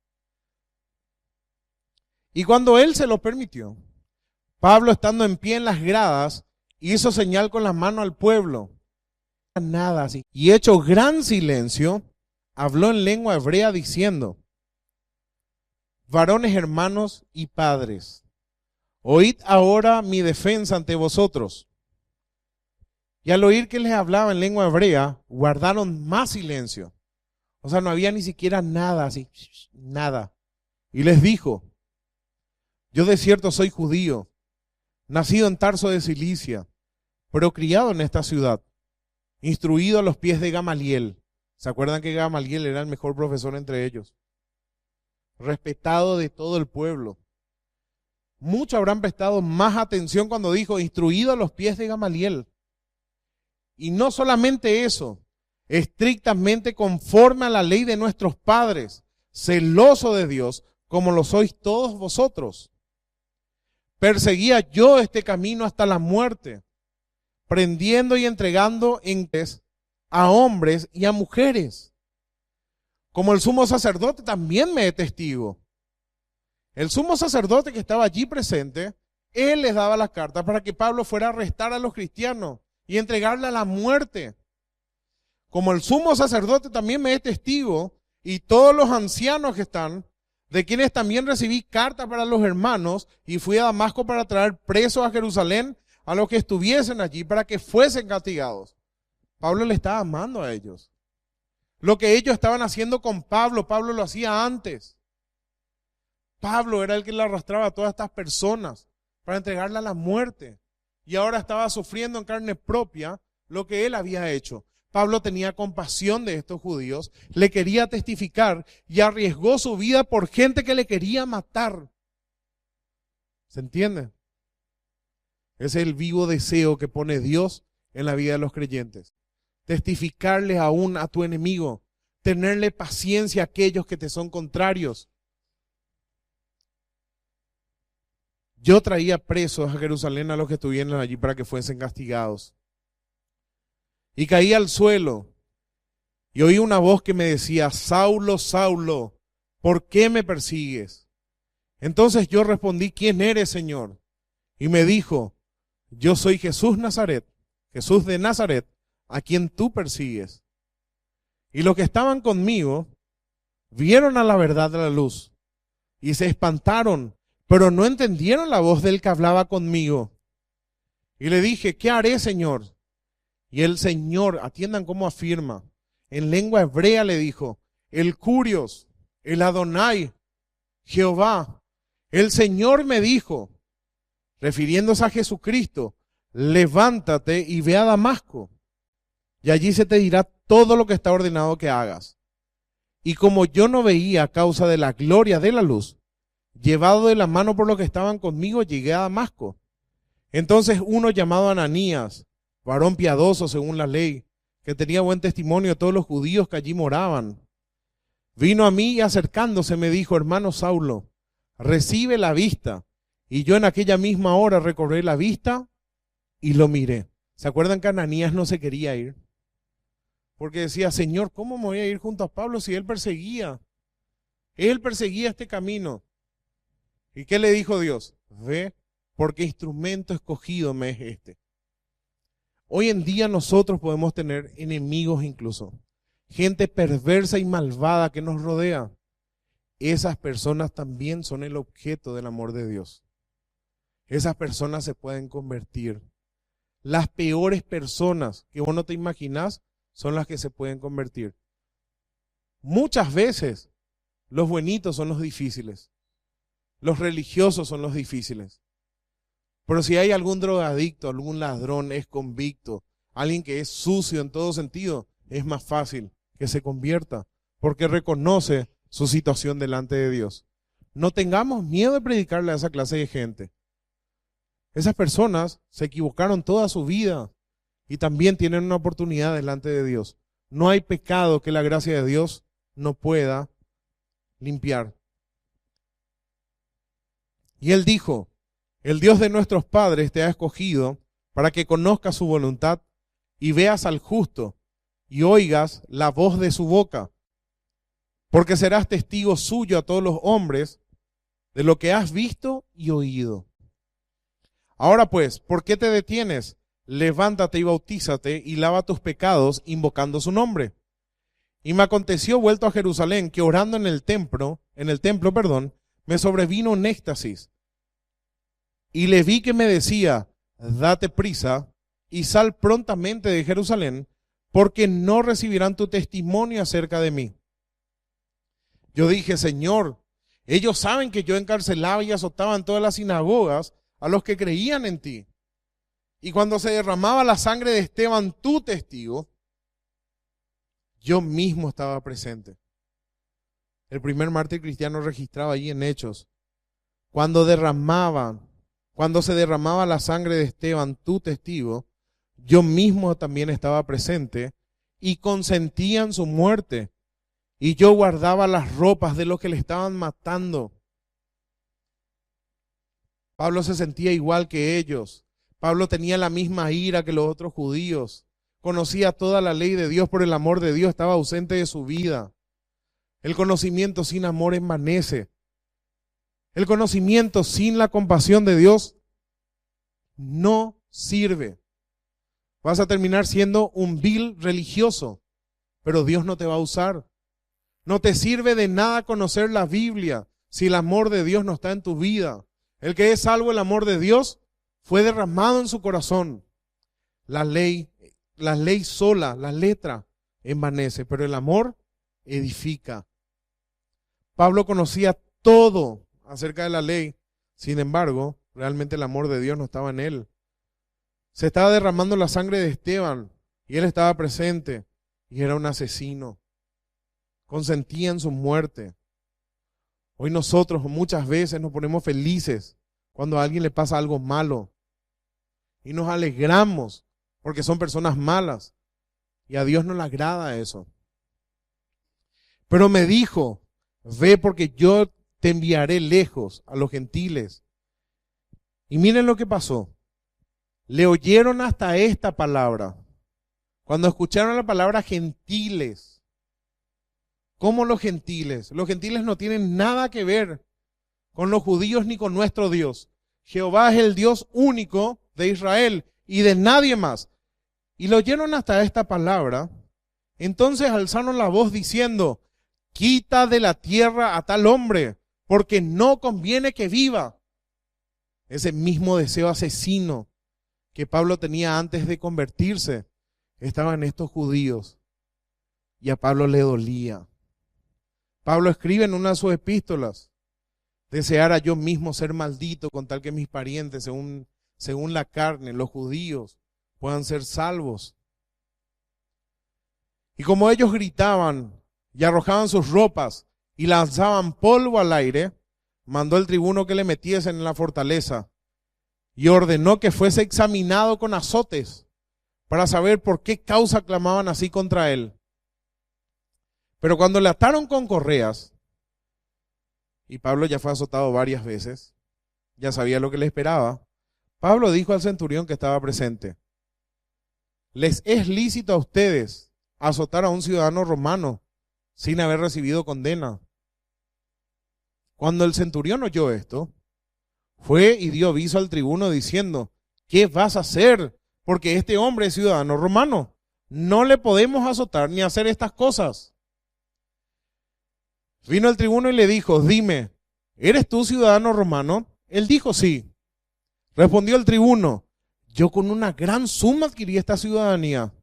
Y cuando él se lo permitió, Pablo, estando en pie en las gradas, hizo señal con la mano al pueblo. Nada así. Y hecho gran silencio, habló en lengua hebrea diciendo, varones hermanos y padres, oíd ahora mi defensa ante vosotros. Y al oír que les hablaba en lengua hebrea, guardaron más silencio. O sea, no había ni siquiera nada así, nada. Y les dijo, yo de cierto soy judío, nacido en Tarso de Cilicia, pero criado en esta ciudad, instruido a los pies de Gamaliel. ¿Se acuerdan que Gamaliel era el mejor profesor entre ellos? Respetado de todo el pueblo. Muchos habrán prestado más atención cuando dijo, instruido a los pies de Gamaliel. Y no solamente eso, estrictamente conforme a la ley de nuestros padres, celoso de Dios, como lo sois todos vosotros. Perseguía yo este camino hasta la muerte, prendiendo y entregando a hombres y a mujeres. Como el sumo sacerdote también me es testigo. El sumo sacerdote que estaba allí presente, él les daba las cartas para que Pablo fuera a arrestar a los cristianos y entregarle a la muerte. Como el sumo sacerdote también me es testigo, y todos los ancianos que están, de quienes también recibí cartas para los hermanos, y fui a Damasco para traer presos a Jerusalén a los que estuviesen allí, para que fuesen castigados. Pablo le estaba amando a ellos. Lo que ellos estaban haciendo con Pablo, Pablo lo hacía antes. Pablo era el que le arrastraba a todas estas personas para entregarle a la muerte. Y ahora estaba sufriendo en carne propia lo que él había hecho. Pablo tenía compasión de estos judíos, le quería testificar y arriesgó su vida por gente que le quería matar. ¿Se entiende? Ese es el vivo deseo que pone Dios en la vida de los creyentes. Testificarle aún a tu enemigo, tenerle paciencia a aquellos que te son contrarios. Yo traía presos a Jerusalén a los que estuvieran allí para que fuesen castigados. Y caí al suelo y oí una voz que me decía, Saulo, Saulo, ¿por qué me persigues? Entonces yo respondí, ¿quién eres, Señor? Y me dijo, yo soy Jesús de Nazaret, a quien tú persigues. Y los que estaban conmigo vieron a la verdad de la luz y se espantaron, pero no entendieron la voz del que hablaba conmigo. Y le dije, ¿qué haré, Señor? Y el Señor, atiendan cómo afirma, en lengua hebrea le dijo, el Curios, el Adonai, Jehová, el Señor me dijo, refiriéndose a Jesucristo, levántate y ve a Damasco, y allí se te dirá todo lo que está ordenado que hagas. Y como yo no veía a causa de la gloria de la luz, llevado de la mano por los que estaban conmigo, llegué a Damasco. Entonces uno llamado Ananías, varón piadoso según la ley, que tenía buen testimonio de todos los judíos que allí moraban, vino a mí y acercándose me dijo, hermano Saulo, recibe la vista. Y yo en aquella misma hora recobré la vista y lo miré. ¿Se acuerdan que Ananías no se quería ir? Porque decía, Señor, ¿cómo me voy a ir junto a Pablo si él perseguía? Él perseguía este camino. ¿Y qué le dijo Dios? Ve, porque instrumento escogido me es este. Hoy en día nosotros podemos tener enemigos incluso. Gente perversa y malvada que nos rodea. Esas personas también son el objeto del amor de Dios. Esas personas se pueden convertir. Las peores personas que vos no te imaginás son las que se pueden convertir. Muchas veces los buenitos son los difíciles. Los religiosos son los difíciles. Pero si hay algún drogadicto, algún ladrón es convicto, alguien que es sucio en todo sentido, es más fácil que se convierta porque reconoce su situación delante de Dios. No tengamos miedo de predicarle a esa clase de gente. Esas personas se equivocaron toda su vida y también tienen una oportunidad delante de Dios. No hay pecado que la gracia de Dios no pueda limpiar. Y él dijo, el Dios de nuestros padres te ha escogido para que conozcas su voluntad y veas al justo y oigas la voz de su boca, porque serás testigo suyo a todos los hombres de lo que has visto y oído. Ahora pues, ¿por qué te detienes? Levántate y bautízate y lava tus pecados invocando su nombre. Y me aconteció vuelto a Jerusalén que orando en el templo, me sobrevino un éxtasis. Y le vi que me decía, date prisa y sal prontamente de Jerusalén, porque no recibirán tu testimonio acerca de mí. Yo dije, Señor, ellos saben que yo encarcelaba y azotaba en todas las sinagogas a los que creían en ti. Y cuando se derramaba la sangre de Esteban, tu testigo, yo mismo estaba presente. El primer mártir cristiano registrado allí en Hechos. Cuando se derramaba la sangre de Esteban, tu testigo, yo mismo también estaba presente y consentía en su muerte. Y yo guardaba las ropas de los que le estaban matando. Pablo se sentía igual que ellos. Pablo tenía la misma ira que los otros judíos. Conocía toda la ley de Dios, por el amor de Dios estaba ausente de su vida. El conocimiento sin amor envanece. El conocimiento sin la compasión de Dios no sirve. Vas a terminar siendo un vil religioso, pero Dios no te va a usar. No te sirve de nada conocer la Biblia si el amor de Dios no está en tu vida. El que es salvo, el amor de Dios fue derramado en su corazón. La ley sola, la letra, envanece, pero el amor edifica. Pablo conocía todo acerca de la ley, sin embargo, realmente el amor de Dios no estaba en él. Se estaba derramando la sangre de Esteban y él estaba presente y era un asesino. Consentía en su muerte. Hoy nosotros muchas veces nos ponemos felices cuando a alguien le pasa algo malo y nos alegramos porque son personas malas y a Dios no le agrada eso. Pero me dijo, ve porque yo te enviaré lejos a los gentiles. Y miren lo que pasó. Le oyeron hasta esta palabra. Cuando escucharon la palabra gentiles. ¿Cómo los gentiles? Los gentiles no tienen nada que ver con los judíos ni con nuestro Dios. Jehová es el Dios único de Israel y de nadie más. Y lo oyeron hasta esta palabra. Entonces alzaron la voz diciendo, quita de la tierra a tal hombre, porque no conviene que viva. Ese mismo deseo asesino que Pablo tenía antes de convertirse. estaban estos judíos y a Pablo le dolía. Pablo escribe en una de sus epístolas: deseara yo mismo ser maldito con tal que mis parientes, según la carne, los judíos, puedan ser salvos. Y como ellos gritaban y arrojaban sus ropas y lanzaban polvo al aire, mandó el tribuno que le metiesen en la fortaleza y ordenó que fuese examinado con azotes para saber por qué causa clamaban así contra él. Pero cuando le ataron con correas, y Pablo ya fue azotado varias veces, ya sabía lo que le esperaba, Pablo dijo al centurión que estaba presente: les es lícito a ustedes azotar a un ciudadano romano sin haber recibido condena. Cuando el centurión oyó esto, fue y dio aviso al tribuno diciendo: ¿qué vas a hacer? Porque este hombre es ciudadano romano. No le podemos azotar ni hacer estas cosas. Vino el tribuno y le dijo: dime, ¿eres tú ciudadano romano? Él dijo: sí. Respondió el tribuno: yo con una gran suma adquirí esta ciudadanía.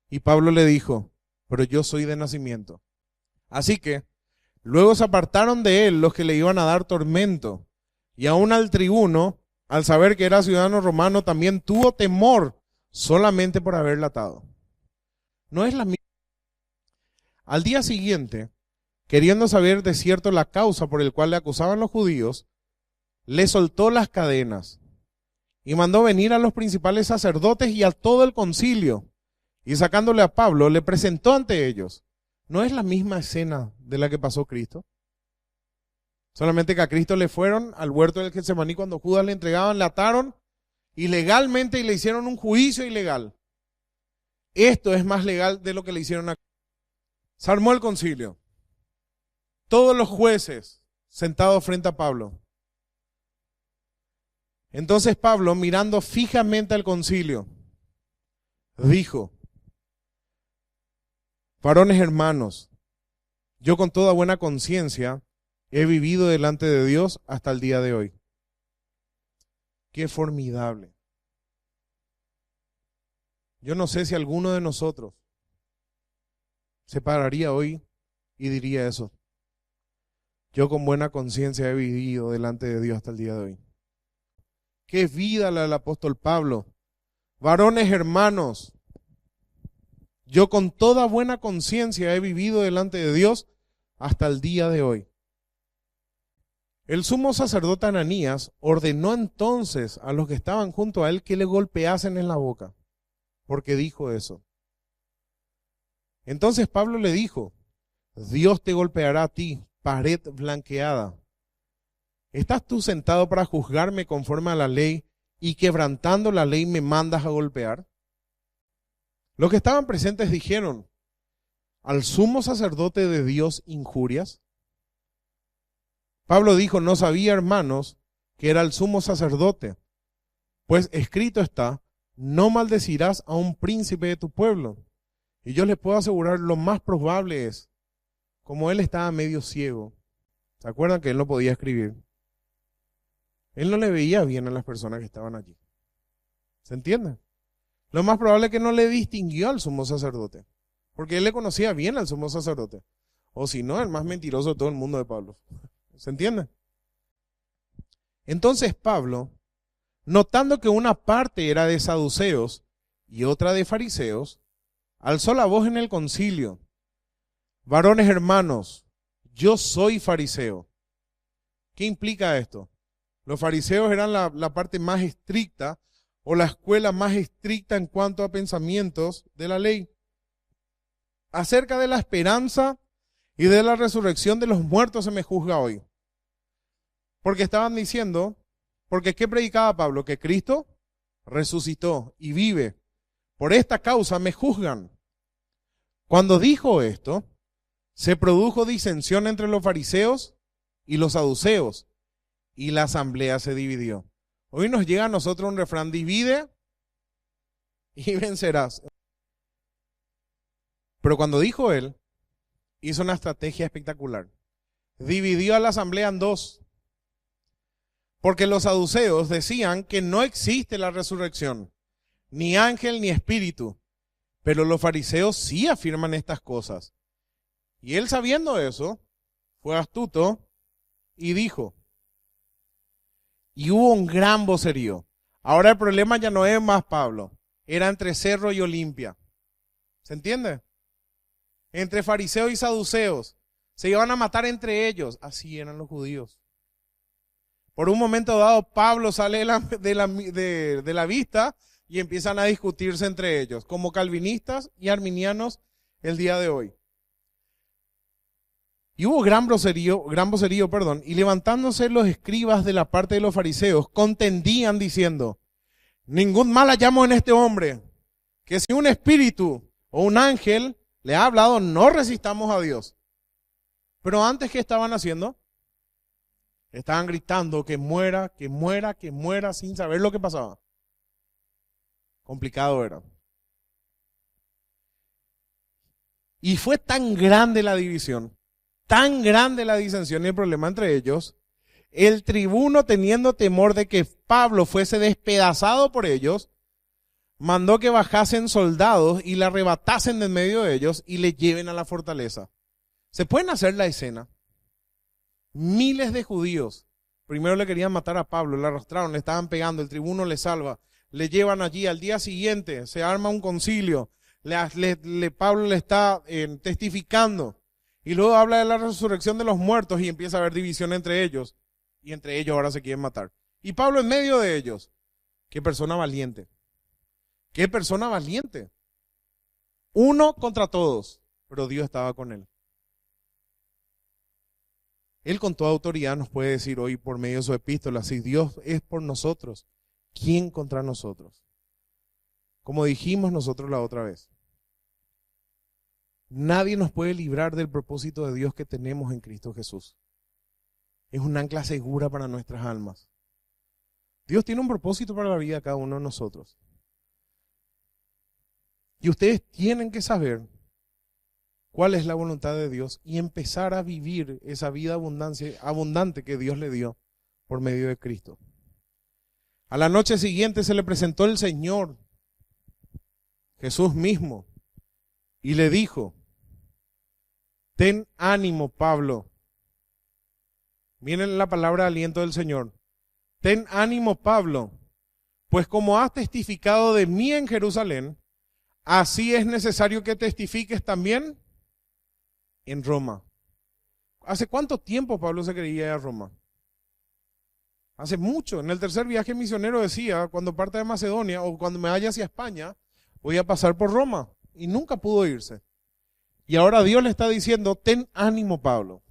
Y Pablo le dijo: pero yo soy de nacimiento. Así que luego se apartaron de él los que le iban a dar tormento. Y aún al tribuno, al saber que era ciudadano romano, también tuvo temor solamente por haberla atado. No es la misma. Al día siguiente, queriendo saber de cierto la causa por el cual le acusaban los judíos, le soltó las cadenas y mandó venir a los principales sacerdotes y a todo el concilio, y sacándole a Pablo, le presentó ante ellos. ¿No es la misma escena de la que pasó Cristo? Solamente que a Cristo le fueron al huerto del Getsemaní cuando Judas le entregaban, le ataron ilegalmente y le hicieron un juicio ilegal. Esto es más legal de lo que le hicieron a... Se armó el concilio. Todos los jueces sentados frente a Pablo. Entonces Pablo, mirando fijamente al concilio, dijo: varones hermanos, yo con toda buena conciencia he vivido delante de Dios hasta el día de hoy. Qué formidable. Yo no sé si alguno de nosotros se pararía hoy y diría eso. Yo con buena conciencia he vivido delante de Dios hasta el día de hoy. Qué vida la del apóstol Pablo. Varones hermanos, yo con toda buena conciencia he vivido delante de Dios hasta el día de hoy. El sumo sacerdote Ananías ordenó entonces a los que estaban junto a él que le golpeasen en la boca, porque dijo eso. Entonces Pablo le dijo: Dios te golpeará a ti, pared blanqueada. ¿Estás tú sentado para juzgarme conforme a la ley y quebrantando la ley me mandas a golpear? Los que estaban presentes dijeron: ¿al sumo sacerdote de Dios injurias? Pablo dijo: no sabía, hermanos, que era el sumo sacerdote, pues escrito está: no maldecirás a un príncipe de tu pueblo. Y yo les puedo asegurar, lo más probable es, como él estaba medio ciego, ¿se acuerdan que él no podía escribir? Él no le veía bien a las personas que estaban allí. ¿Se entiende? Lo más probable es que no le distinguió al sumo sacerdote, porque él le conocía bien al sumo sacerdote. O si no, el más mentiroso de todo el mundo de Pablo. ¿Se entiende? Entonces Pablo, notando que una parte era de saduceos y otra de fariseos, alzó la voz en el concilio: varones hermanos, yo soy fariseo. ¿Qué implica esto? Los fariseos eran la parte más estricta o la escuela más estricta en cuanto a pensamientos de la ley. Acerca de la esperanza y de la resurrección de los muertos se me juzga hoy. Porque estaban diciendo, porque ¿qué predicaba Pablo? Que Cristo resucitó y vive. Por esta causa me juzgan. Cuando dijo esto, se produjo disensión entre los fariseos y los saduceos, y la asamblea se dividió. Hoy nos llega a nosotros un refrán: divide y vencerás. Pero cuando dijo él, hizo una estrategia espectacular. Dividió a la asamblea en dos. Porque los saduceos decían que no existe la resurrección, ni ángel ni espíritu. Pero los fariseos sí afirman estas cosas. Y él, sabiendo eso, fue astuto y dijo, y hubo un gran vocerío. Ahora el problema ya no es más Pablo, era entre Cerro y Olimpia. ¿Se entiende? Entre fariseos y saduceos. Se iban a matar entre ellos. Así eran los judíos. Por un momento dado, Pablo sale de la vista y empiezan a discutirse entre ellos, como calvinistas y arminianos el día de hoy. Y hubo gran vocerío, y levantándose los escribas de la parte de los fariseos, contendían diciendo, ningún mal hallamos en este hombre, que si un espíritu o un ángel le ha hablado, no resistamos a Dios. Pero antes, ¿qué estaban haciendo? Estaban gritando que muera, que muera, que muera, sin saber lo que pasaba. Complicado era. Y fue tan grande la división, tan grande la disensión y el problema entre ellos, el tribuno, teniendo temor de que Pablo fuese despedazado por ellos, mandó que bajasen soldados y le arrebatasen de en medio de ellos y le lleven a la fortaleza. ¿Se pueden hacer la escena? Miles de judíos, primero le querían matar a Pablo, le arrastraron, le estaban pegando, el tribuno le salva, le llevan allí, al día siguiente se arma un concilio, Pablo le está testificando, y luego habla de la resurrección de los muertos y empieza a haber división entre ellos, y entre ellos ahora se quieren matar. Y Pablo en medio de ellos, qué persona valiente, qué persona valiente. Uno contra todos, pero Dios estaba con él. Él con toda autoridad nos puede decir hoy por medio de su epístola, si Dios es por nosotros, ¿quién contra nosotros? Como dijimos nosotros la otra vez, nadie nos puede librar del propósito de Dios que tenemos en Cristo Jesús. Es un ancla segura para nuestras almas. Dios tiene un propósito para la vida de cada uno de nosotros. Y ustedes tienen que saber cuál es la voluntad de Dios y empezar a vivir esa vida abundante que Dios le dio por medio de Cristo. A la noche siguiente se le presentó el Señor, Jesús mismo, y le dijo, ten ánimo, Pablo. Miren la palabra de aliento del Señor. Ten ánimo, Pablo, pues como has testificado de mí en Jerusalén, así es necesario que testifiques también en Roma. ¿Hace cuánto tiempo Pablo se quería ir a Roma? Hace mucho. En el tercer viaje misionero decía, cuando parte de Macedonia o cuando me vaya hacia España, voy a pasar por Roma. Y nunca pudo irse. Y ahora Dios le está diciendo, ten ánimo, Pablo.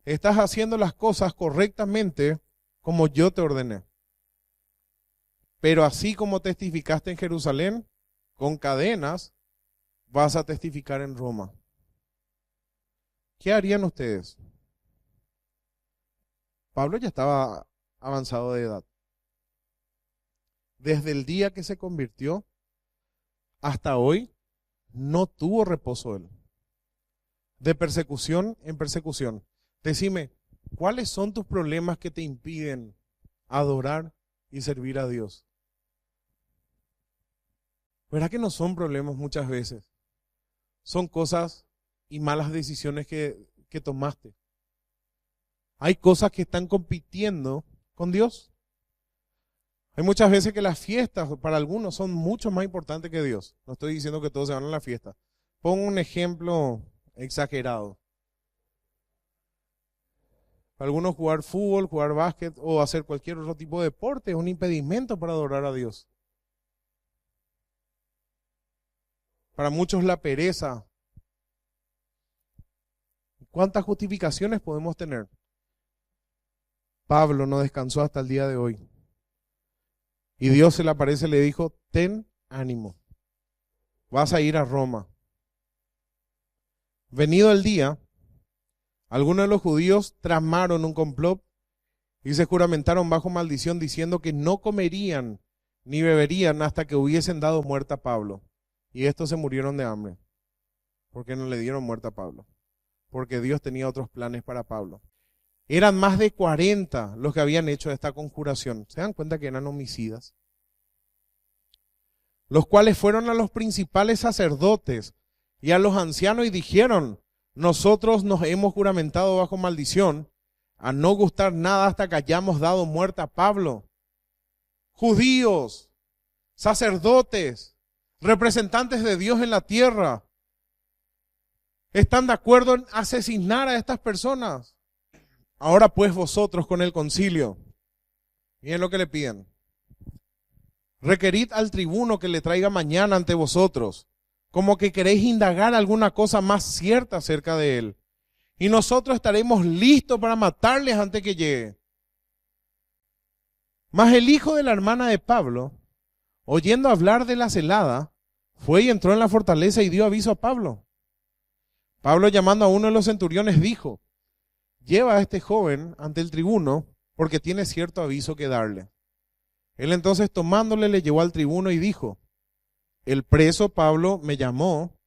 Estás haciendo las cosas correctamente como yo te ordené. Pero así como testificaste en Jerusalén, con cadenas, vas a testificar en Roma. ¿Qué harían ustedes? Pablo ya estaba avanzado de edad. Desde el día que se convirtió hasta hoy, no tuvo reposo él. De persecución en persecución. Decime, ¿cuáles son tus problemas que te impiden adorar y servir a Dios? ¿Verdad que no son problemas muchas veces? Son cosas y malas decisiones que tomaste. Hay cosas que están compitiendo con Dios. Hay muchas veces que las fiestas para algunos son mucho más importantes que Dios. No estoy diciendo que todos se van a la fiesta. Pongo un ejemplo exagerado. Para algunos jugar fútbol, jugar básquet o hacer cualquier otro tipo de deporte es un impedimento para adorar a Dios. Para muchos la pereza. ¿Cuántas justificaciones podemos tener? Pablo no descansó hasta el día de hoy. Y Dios se le aparece y le dijo, ten ánimo, vas a ir a Roma. Venido el día, algunos de los judíos tramaron un complot y se juramentaron bajo maldición diciendo que no comerían ni beberían hasta que hubiesen dado muerte a Pablo. Y estos se murieron de hambre. ¿Por qué no le dieron muerte a Pablo? Porque Dios tenía otros planes para Pablo. Eran más de 40 los que habían hecho esta conjuración. ¿Se dan cuenta que eran homicidas? los cuales fueron a los principales sacerdotes y a los ancianos y dijeron: nosotros nos hemos juramentado bajo maldición a no gustar nada hasta que hayamos dado muerte a Pablo. Judíos, sacerdotes, representantes de Dios en la tierra, están de acuerdo en asesinar a estas personas. Ahora pues vosotros con el concilio, miren lo que le piden: requerid al tribuno que le traiga mañana ante vosotros, como que queréis indagar alguna cosa más cierta acerca de él, y nosotros estaremos listos para matarles antes que llegue. Mas el hijo de la hermana de Pablo, oyendo hablar de la celada, fue y entró en la fortaleza y dio aviso a Pablo. Pablo, llamando a uno de los centuriones, dijo: lleva a este joven ante el tribuno, porque tiene cierto aviso que darle. Él entonces, tomándole, le llevó al tribuno y dijo: el preso Pablo me llamó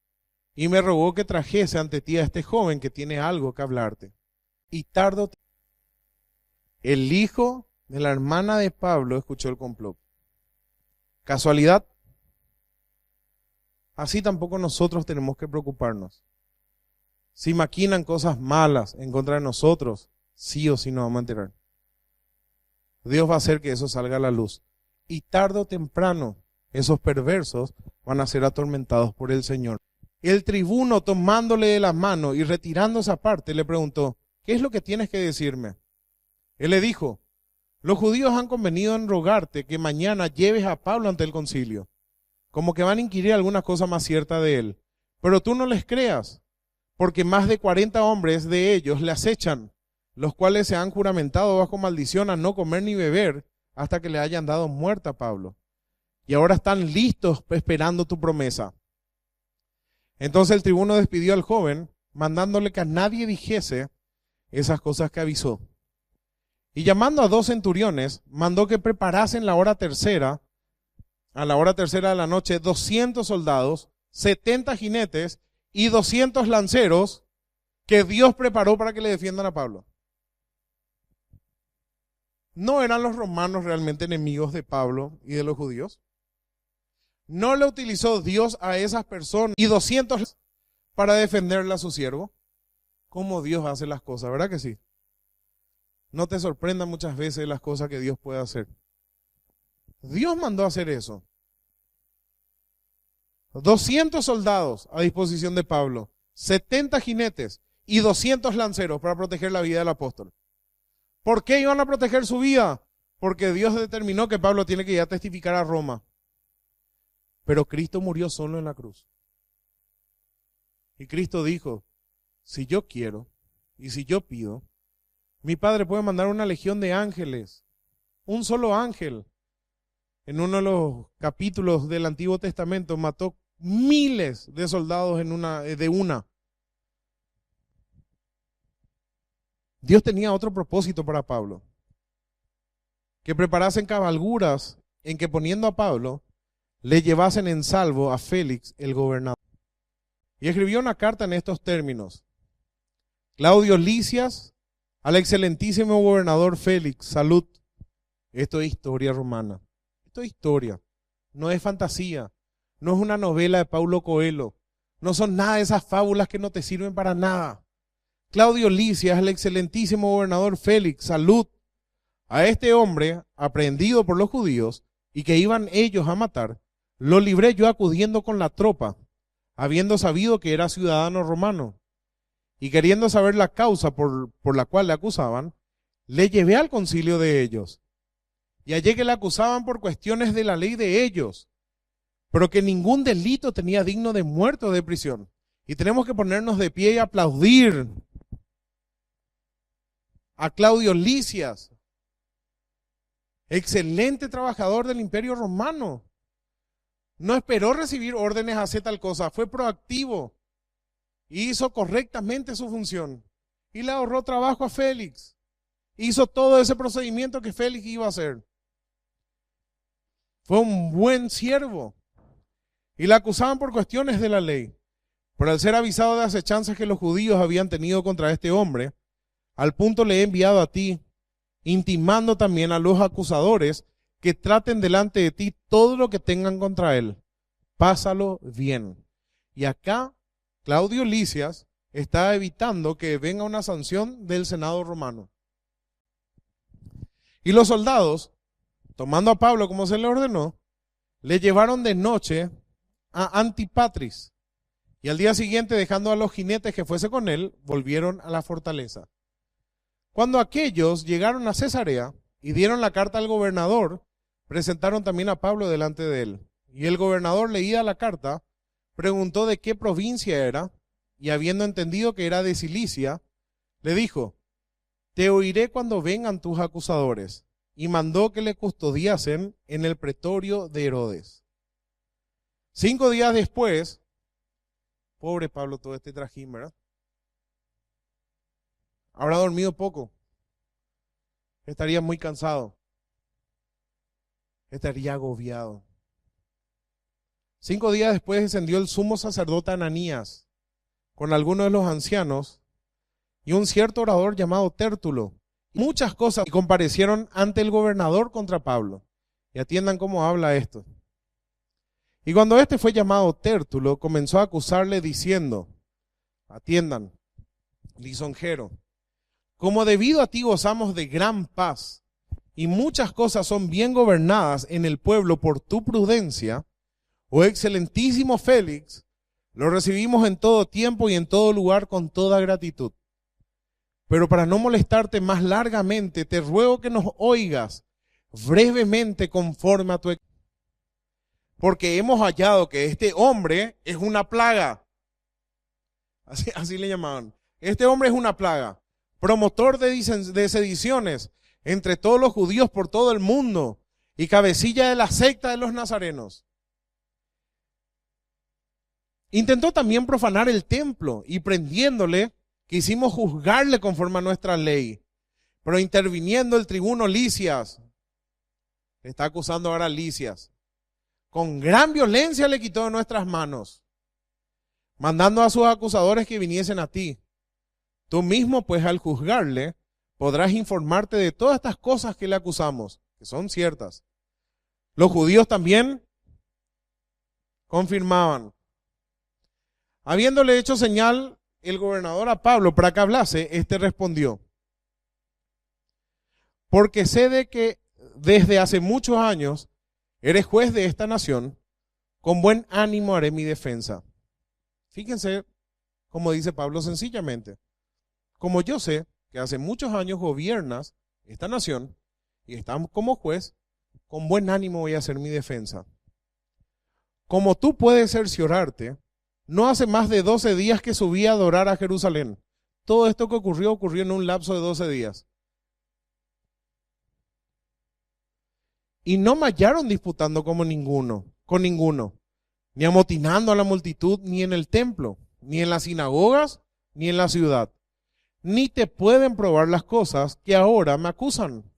y me rogó que trajese ante ti a este joven que tiene algo que hablarte. Y tardo. El hijo de la hermana de Pablo escuchó el complot. ¿Casualidad? Así tampoco nosotros tenemos que preocuparnos. Si maquinan cosas malas en contra de nosotros, sí o sí nos vamos a enterar. Dios va a hacer que eso salga a la luz. Y tarde o temprano, esos perversos van a ser atormentados por el Señor. El tribuno, tomándole de la mano y retirándose aparte, le preguntó: ¿qué es lo que tienes que decirme? Él le dijo: los judíos han convenido en rogarte que mañana lleves a Pablo ante el concilio, como que van a inquirir alguna cosa más cierta de él. Pero tú no les creas, porque más de 40 hombres de ellos le acechan, los cuales se han juramentado bajo maldición a no comer ni beber hasta que le hayan dado muerte a Pablo. Y ahora están listos esperando tu promesa. Entonces el tribuno despidió al joven, mandándole que a nadie dijese esas cosas que avisó. Y llamando a 2 centuriones, mandó que preparasen a la hora tercera de la noche, 200 soldados, 70 jinetes y 200 lanceros que Dios preparó para que le defiendan a Pablo. ¿No eran los romanos realmente enemigos de Pablo y de los judíos? ¿No le utilizó Dios a esas personas y 200 para defenderle a su siervo? ¿Cómo Dios hace las cosas? ¿Verdad que sí? No te sorprendan muchas veces las cosas que Dios puede hacer. Dios mandó a hacer eso. 200 soldados a disposición de Pablo, 70 jinetes y 200 lanceros para proteger la vida del apóstol. ¿Por qué iban a proteger su vida? Porque Dios determinó que Pablo tiene que ir a testificar a Roma. Pero Cristo murió solo en la cruz. Y Cristo dijo: si yo quiero y si yo pido, mi Padre puede mandar una legión de ángeles, un solo ángel. En uno de los capítulos del Antiguo Testamento mató miles de soldados de una. Dios tenía otro propósito para Pablo: que preparasen cabalguras en que, poniendo a Pablo, le llevasen en salvo a Félix, el gobernador. Y escribió una carta en estos términos: Claudio Lisias, al excelentísimo gobernador Félix, salud. Esto es historia romana. Esto es historia. No es fantasía. No es una novela de Paulo Coelho. No son nada de esas fábulas que no te sirven para nada. Claudio Lisias, el excelentísimo gobernador Félix, salud. A este hombre, aprehendido por los judíos y que iban ellos a matar, lo libré yo acudiendo con la tropa, habiendo sabido que era ciudadano romano. Y queriendo saber la causa por la cual le acusaban, le llevé al concilio de ellos. Y hallé que le acusaban por cuestiones de la ley de ellos, pero que ningún delito tenía digno de muerte o de prisión. Y tenemos que ponernos de pie y aplaudir a Claudio Lisias, excelente trabajador del Imperio Romano. No esperó recibir órdenes a hacer tal cosa, fue proactivo. Hizo correctamente su función y le ahorró trabajo a Félix. Hizo todo ese procedimiento que Félix iba a hacer. Fue un buen siervo. Y le acusaban por cuestiones de la ley. Pero al ser avisado de acechanzas que los judíos habían tenido contra este hombre, al punto le he enviado a ti, intimando también a los acusadores que traten delante de ti todo lo que tengan contra él, pásalo bien. Y acá Claudio Lisias está evitando que venga una sanción del Senado romano. Y los soldados, tomando a Pablo como se le ordenó, le llevaron de noche a Antipatris. Y al día siguiente, dejando a los jinetes que fuese con él, volvieron a la fortaleza. Cuando aquellos llegaron a Cesarea y dieron la carta al gobernador, presentaron también a Pablo delante de él. Y el gobernador, leída la carta, preguntó de qué provincia era, y habiendo entendido que era de Cilicia, le dijo: te oiré cuando vengan tus acusadores. Y mandó que le custodiasen en el pretorio de Herodes. 5 días después, pobre Pablo, todo este trajín, ¿verdad? Habrá dormido poco. Estaría muy cansado. Estaría agobiado. 5 días después descendió el sumo sacerdote Ananías con algunos de los ancianos y un cierto orador llamado Tértulo. Muchas cosas, y comparecieron ante el gobernador contra Pablo. Y atiendan cómo habla esto. Y cuando este fue llamado Tértulo, comenzó a acusarle diciendo, atiendan, lisonjero, como debido a ti gozamos de gran paz, y muchas cosas son bien gobernadas en el pueblo por tu prudencia, oh excelentísimo Félix, lo recibimos en todo tiempo y en todo lugar con toda gratitud. Pero para no molestarte más largamente, te ruego que nos oigas brevemente conforme a tu experiencia. Porque hemos hallado que este hombre es una plaga. Así le llamaban. Este hombre es una plaga, promotor de sediciones entre todos los judíos por todo el mundo y cabecilla de la secta de los nazarenos. Intentó también profanar el templo y prendiéndole, quisimos juzgarle conforme a nuestra ley. Pero interviniendo el tribuno Lisias, le está acusando ahora a Lisias, con gran violencia le quitó de nuestras manos, mandando a sus acusadores que viniesen a ti. Tú mismo, pues, al juzgarle, podrás informarte de todas estas cosas que le acusamos, que son ciertas. Los judíos también confirmaban. Habiéndole hecho señal el gobernador a Pablo para que hablase, este respondió: porque sé de que desde hace muchos años eres juez de esta nación, con buen ánimo haré mi defensa. Fíjense como dice Pablo sencillamente: como yo sé que hace muchos años gobiernas esta nación y estás como juez, con buen ánimo voy a hacer mi defensa. Como tú puedes cerciorarte, no hace más de 12 días que subí a adorar a Jerusalén. Todo esto que ocurrió en un lapso de 12 días. Y no me hallaron disputando con ninguno, ni amotinando a la multitud, ni en el templo, ni en las sinagogas, ni en la ciudad. Ni te pueden probar las cosas que ahora me acusan.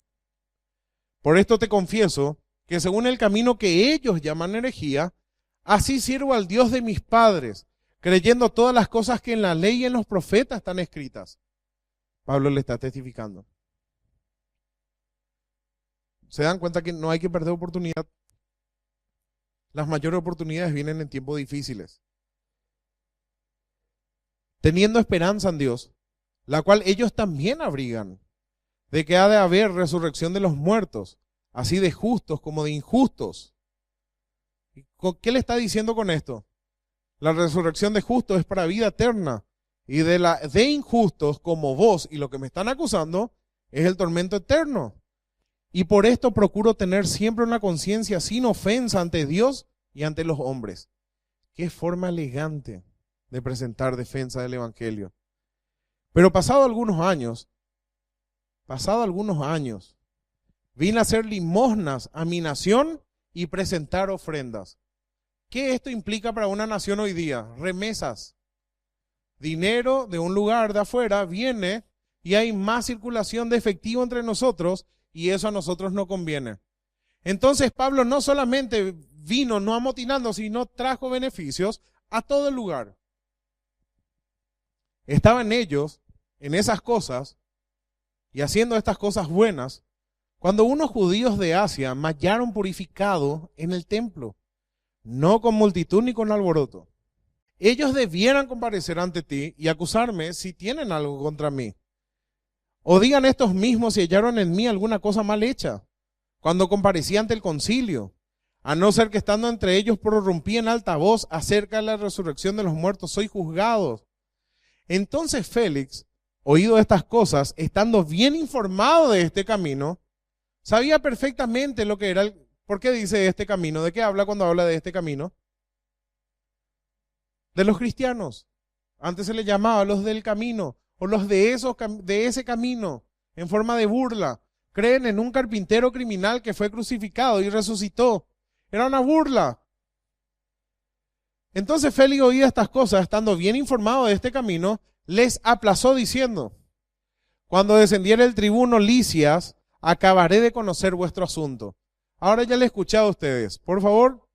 Por esto te confieso que según el camino que ellos llaman herejía, así sirvo al Dios de mis padres, creyendo todas las cosas que en la ley y en los profetas están escritas. Pablo le está testificando. ¿Se dan cuenta que no hay que perder oportunidad? Las mayores oportunidades vienen en tiempos difíciles. Teniendo esperanza en Dios, la cual ellos también abrigan, de que ha de haber resurrección de los muertos, así de justos como de injustos. ¿Qué le está diciendo con esto? La resurrección de justos es para vida eterna, y de injustos como vos y lo que me están acusando es el tormento eterno. Y por esto procuro tener siempre una conciencia sin ofensa ante Dios y ante los hombres. Qué forma elegante de presentar defensa del Evangelio. Pero pasado algunos años, vine a hacer limosnas a mi nación y presentar ofrendas. ¿Qué esto implica para una nación hoy día? Remesas. Dinero de un lugar de afuera viene y hay más circulación de efectivo entre nosotros y eso a nosotros no conviene. Entonces Pablo no solamente vino no amotinando, sino trajo beneficios a todo el lugar. Estaban ellos en esas cosas y haciendo estas cosas buenas cuando unos judíos de Asia me hallaron purificado en el templo. no con multitud ni con alboroto. Ellos debieran comparecer ante ti y acusarme si tienen algo contra mí. O digan estos mismos si hallaron en mí alguna cosa mal hecha, cuando comparecí ante el concilio, a no ser que estando entre ellos prorrumpí en alta voz acerca de la resurrección de los muertos, soy juzgado. Entonces Félix, oído estas cosas, estando bien informado de este camino, sabía perfectamente lo que era el... ¿Por qué dice este camino? ¿De qué habla cuando habla de este camino? De los cristianos. Antes se le llamaba los del camino, o los de ese camino, en forma de burla. Creen en un carpintero criminal que fue crucificado y resucitó. Era una burla. Entonces Félix, oído estas cosas, estando bien informado de este camino, les aplazó diciendo: cuando descendiera el tribuno Lisias, acabaré de conocer vuestro asunto. Ahora ya le he escuchado a ustedes, por favor.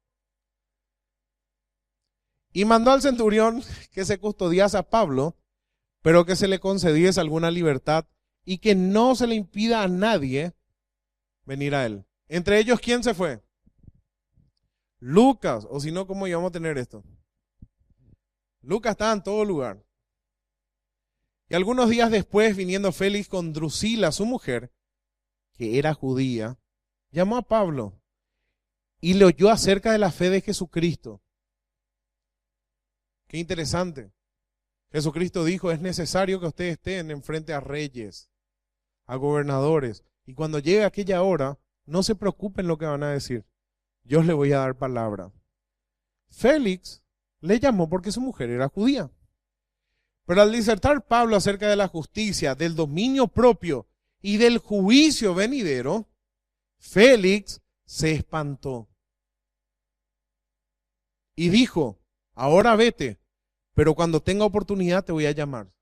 Y mandó al centurión que se custodiase a Pablo, pero que se le concediese alguna libertad y que no se le impida a nadie venir a él. Entre ellos, ¿quién se fue? Lucas, o si no, ¿cómo íbamos a tener esto? Lucas estaba en todo lugar. Y algunos días después, viniendo Félix con Drusila, su mujer, que era judía, llamó a Pablo y le oyó acerca de la fe de Jesucristo. Qué interesante. Jesucristo dijo: es necesario que ustedes estén enfrente a reyes, a gobernadores, y cuando llegue aquella hora, no se preocupen lo que van a decir. Yo les voy a dar palabra. Félix le llamó porque su mujer era judía. Pero al disertar Pablo acerca de la justicia, del dominio propio y del juicio venidero, Félix se espantó y dijo: ahora vete, pero cuando tenga oportunidad te voy a llamar.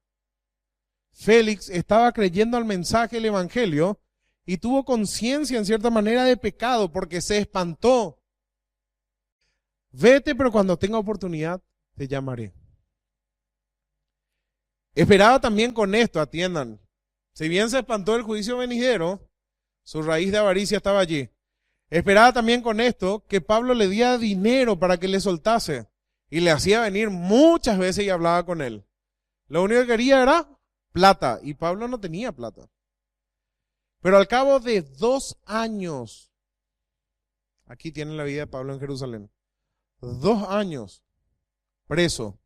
Félix estaba creyendo al mensaje del evangelio y tuvo conciencia en cierta manera de pecado porque se espantó. Vete, pero cuando tenga oportunidad te llamaré. Esperaba también con esto, atiendan, si bien se espantó del juicio venidero, su raíz de avaricia estaba allí. Esperaba también con esto que Pablo le diera dinero para que le soltase y le hacía venir muchas veces y hablaba con él. Lo único que quería era plata y Pablo no tenía plata. Pero al cabo de 2 años, aquí tienen la vida de Pablo en Jerusalén, 2 años preso,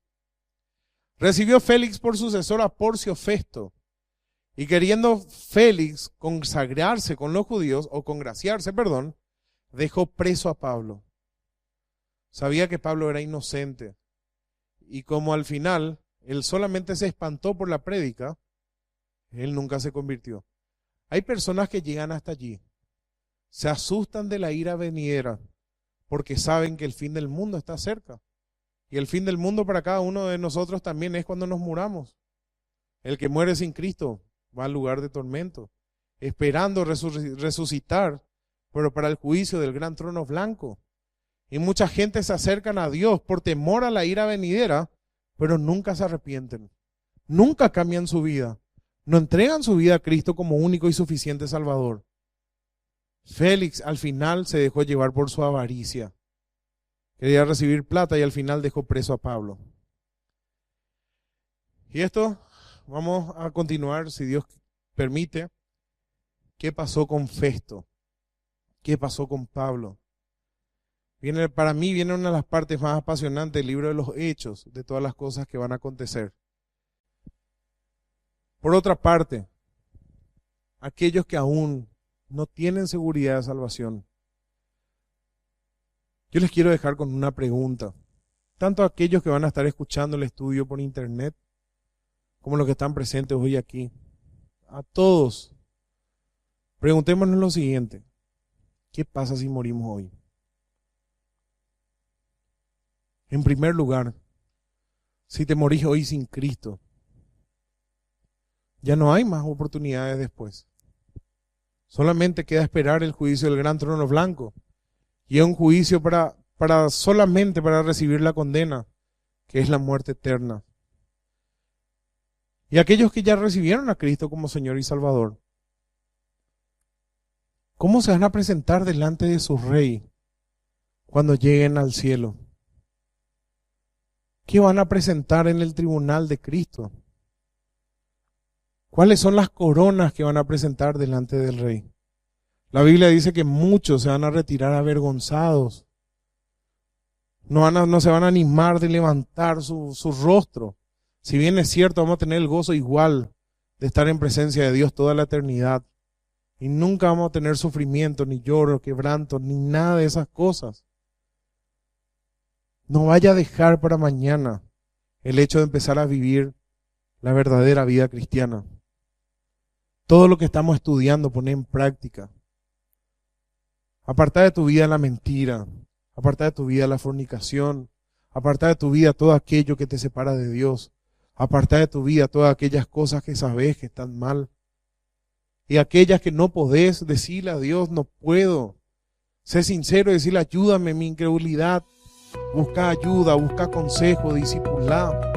recibió Félix por sucesor a Porcio Festo, y queriendo Félix consagrarse con los judíos, o congraciarse, perdón, dejó preso a Pablo. Sabía que Pablo era inocente, y como al final él solamente se espantó por la prédica, él nunca se convirtió. Hay personas que llegan hasta allí, se asustan de la ira venidera, porque saben que el fin del mundo está cerca. Y el fin del mundo para cada uno de nosotros también es cuando nos muramos. El que muere sin Cristo va al lugar de tormento, esperando resucitar, pero para el juicio del gran trono blanco. Y mucha gente se acercan a Dios por temor a la ira venidera, pero nunca se arrepienten, nunca cambian su vida, no entregan su vida a Cristo como único y suficiente Salvador. Félix al final se dejó llevar por su avaricia. Quería recibir plata y al final dejó preso a Pablo. Y esto vamos a continuar, si Dios permite. ¿Qué pasó con Festo? ¿Qué pasó con Pablo? Para mí viene una de las partes más apasionantes del libro de los Hechos, de todas las cosas que van a acontecer. Por otra parte, aquellos que aún no tienen seguridad de salvación, yo les quiero dejar con una pregunta, tanto a aquellos que van a estar escuchando el estudio por internet, como los que están presentes hoy aquí. A todos, preguntémonos lo siguiente: ¿qué pasa si morimos hoy? En primer lugar, si te morís hoy sin Cristo, ya no hay más oportunidades después. Solamente queda esperar el juicio del gran trono blanco. Y es un juicio solamente para recibir la condena, que es la muerte eterna. Y aquellos que ya recibieron a Cristo como Señor y Salvador, ¿cómo se van a presentar delante de su Rey cuando lleguen al cielo? ¿Qué van a presentar en el tribunal de Cristo? ¿Cuáles son las coronas que van a presentar delante del Rey? La Biblia dice que muchos se van a retirar avergonzados. No se van a animar de levantar su rostro. Si bien es cierto, vamos a tener el gozo igual de estar en presencia de Dios toda la eternidad. Y nunca vamos a tener sufrimiento, ni lloro, quebranto, ni nada de esas cosas. No vaya a dejar para mañana el hecho de empezar a vivir la verdadera vida cristiana. Todo lo que estamos estudiando, poner en práctica. Aparta de tu vida la mentira, aparta de tu vida la fornicación, aparta de tu vida todo aquello que te separa de Dios, aparta de tu vida todas aquellas cosas que sabes que están mal. Y aquellas que no podés, decirle a Dios, no puedo. Sé sincero y decirle, ayúdame en mi incredulidad. Busca ayuda, busca consejo, discipulado.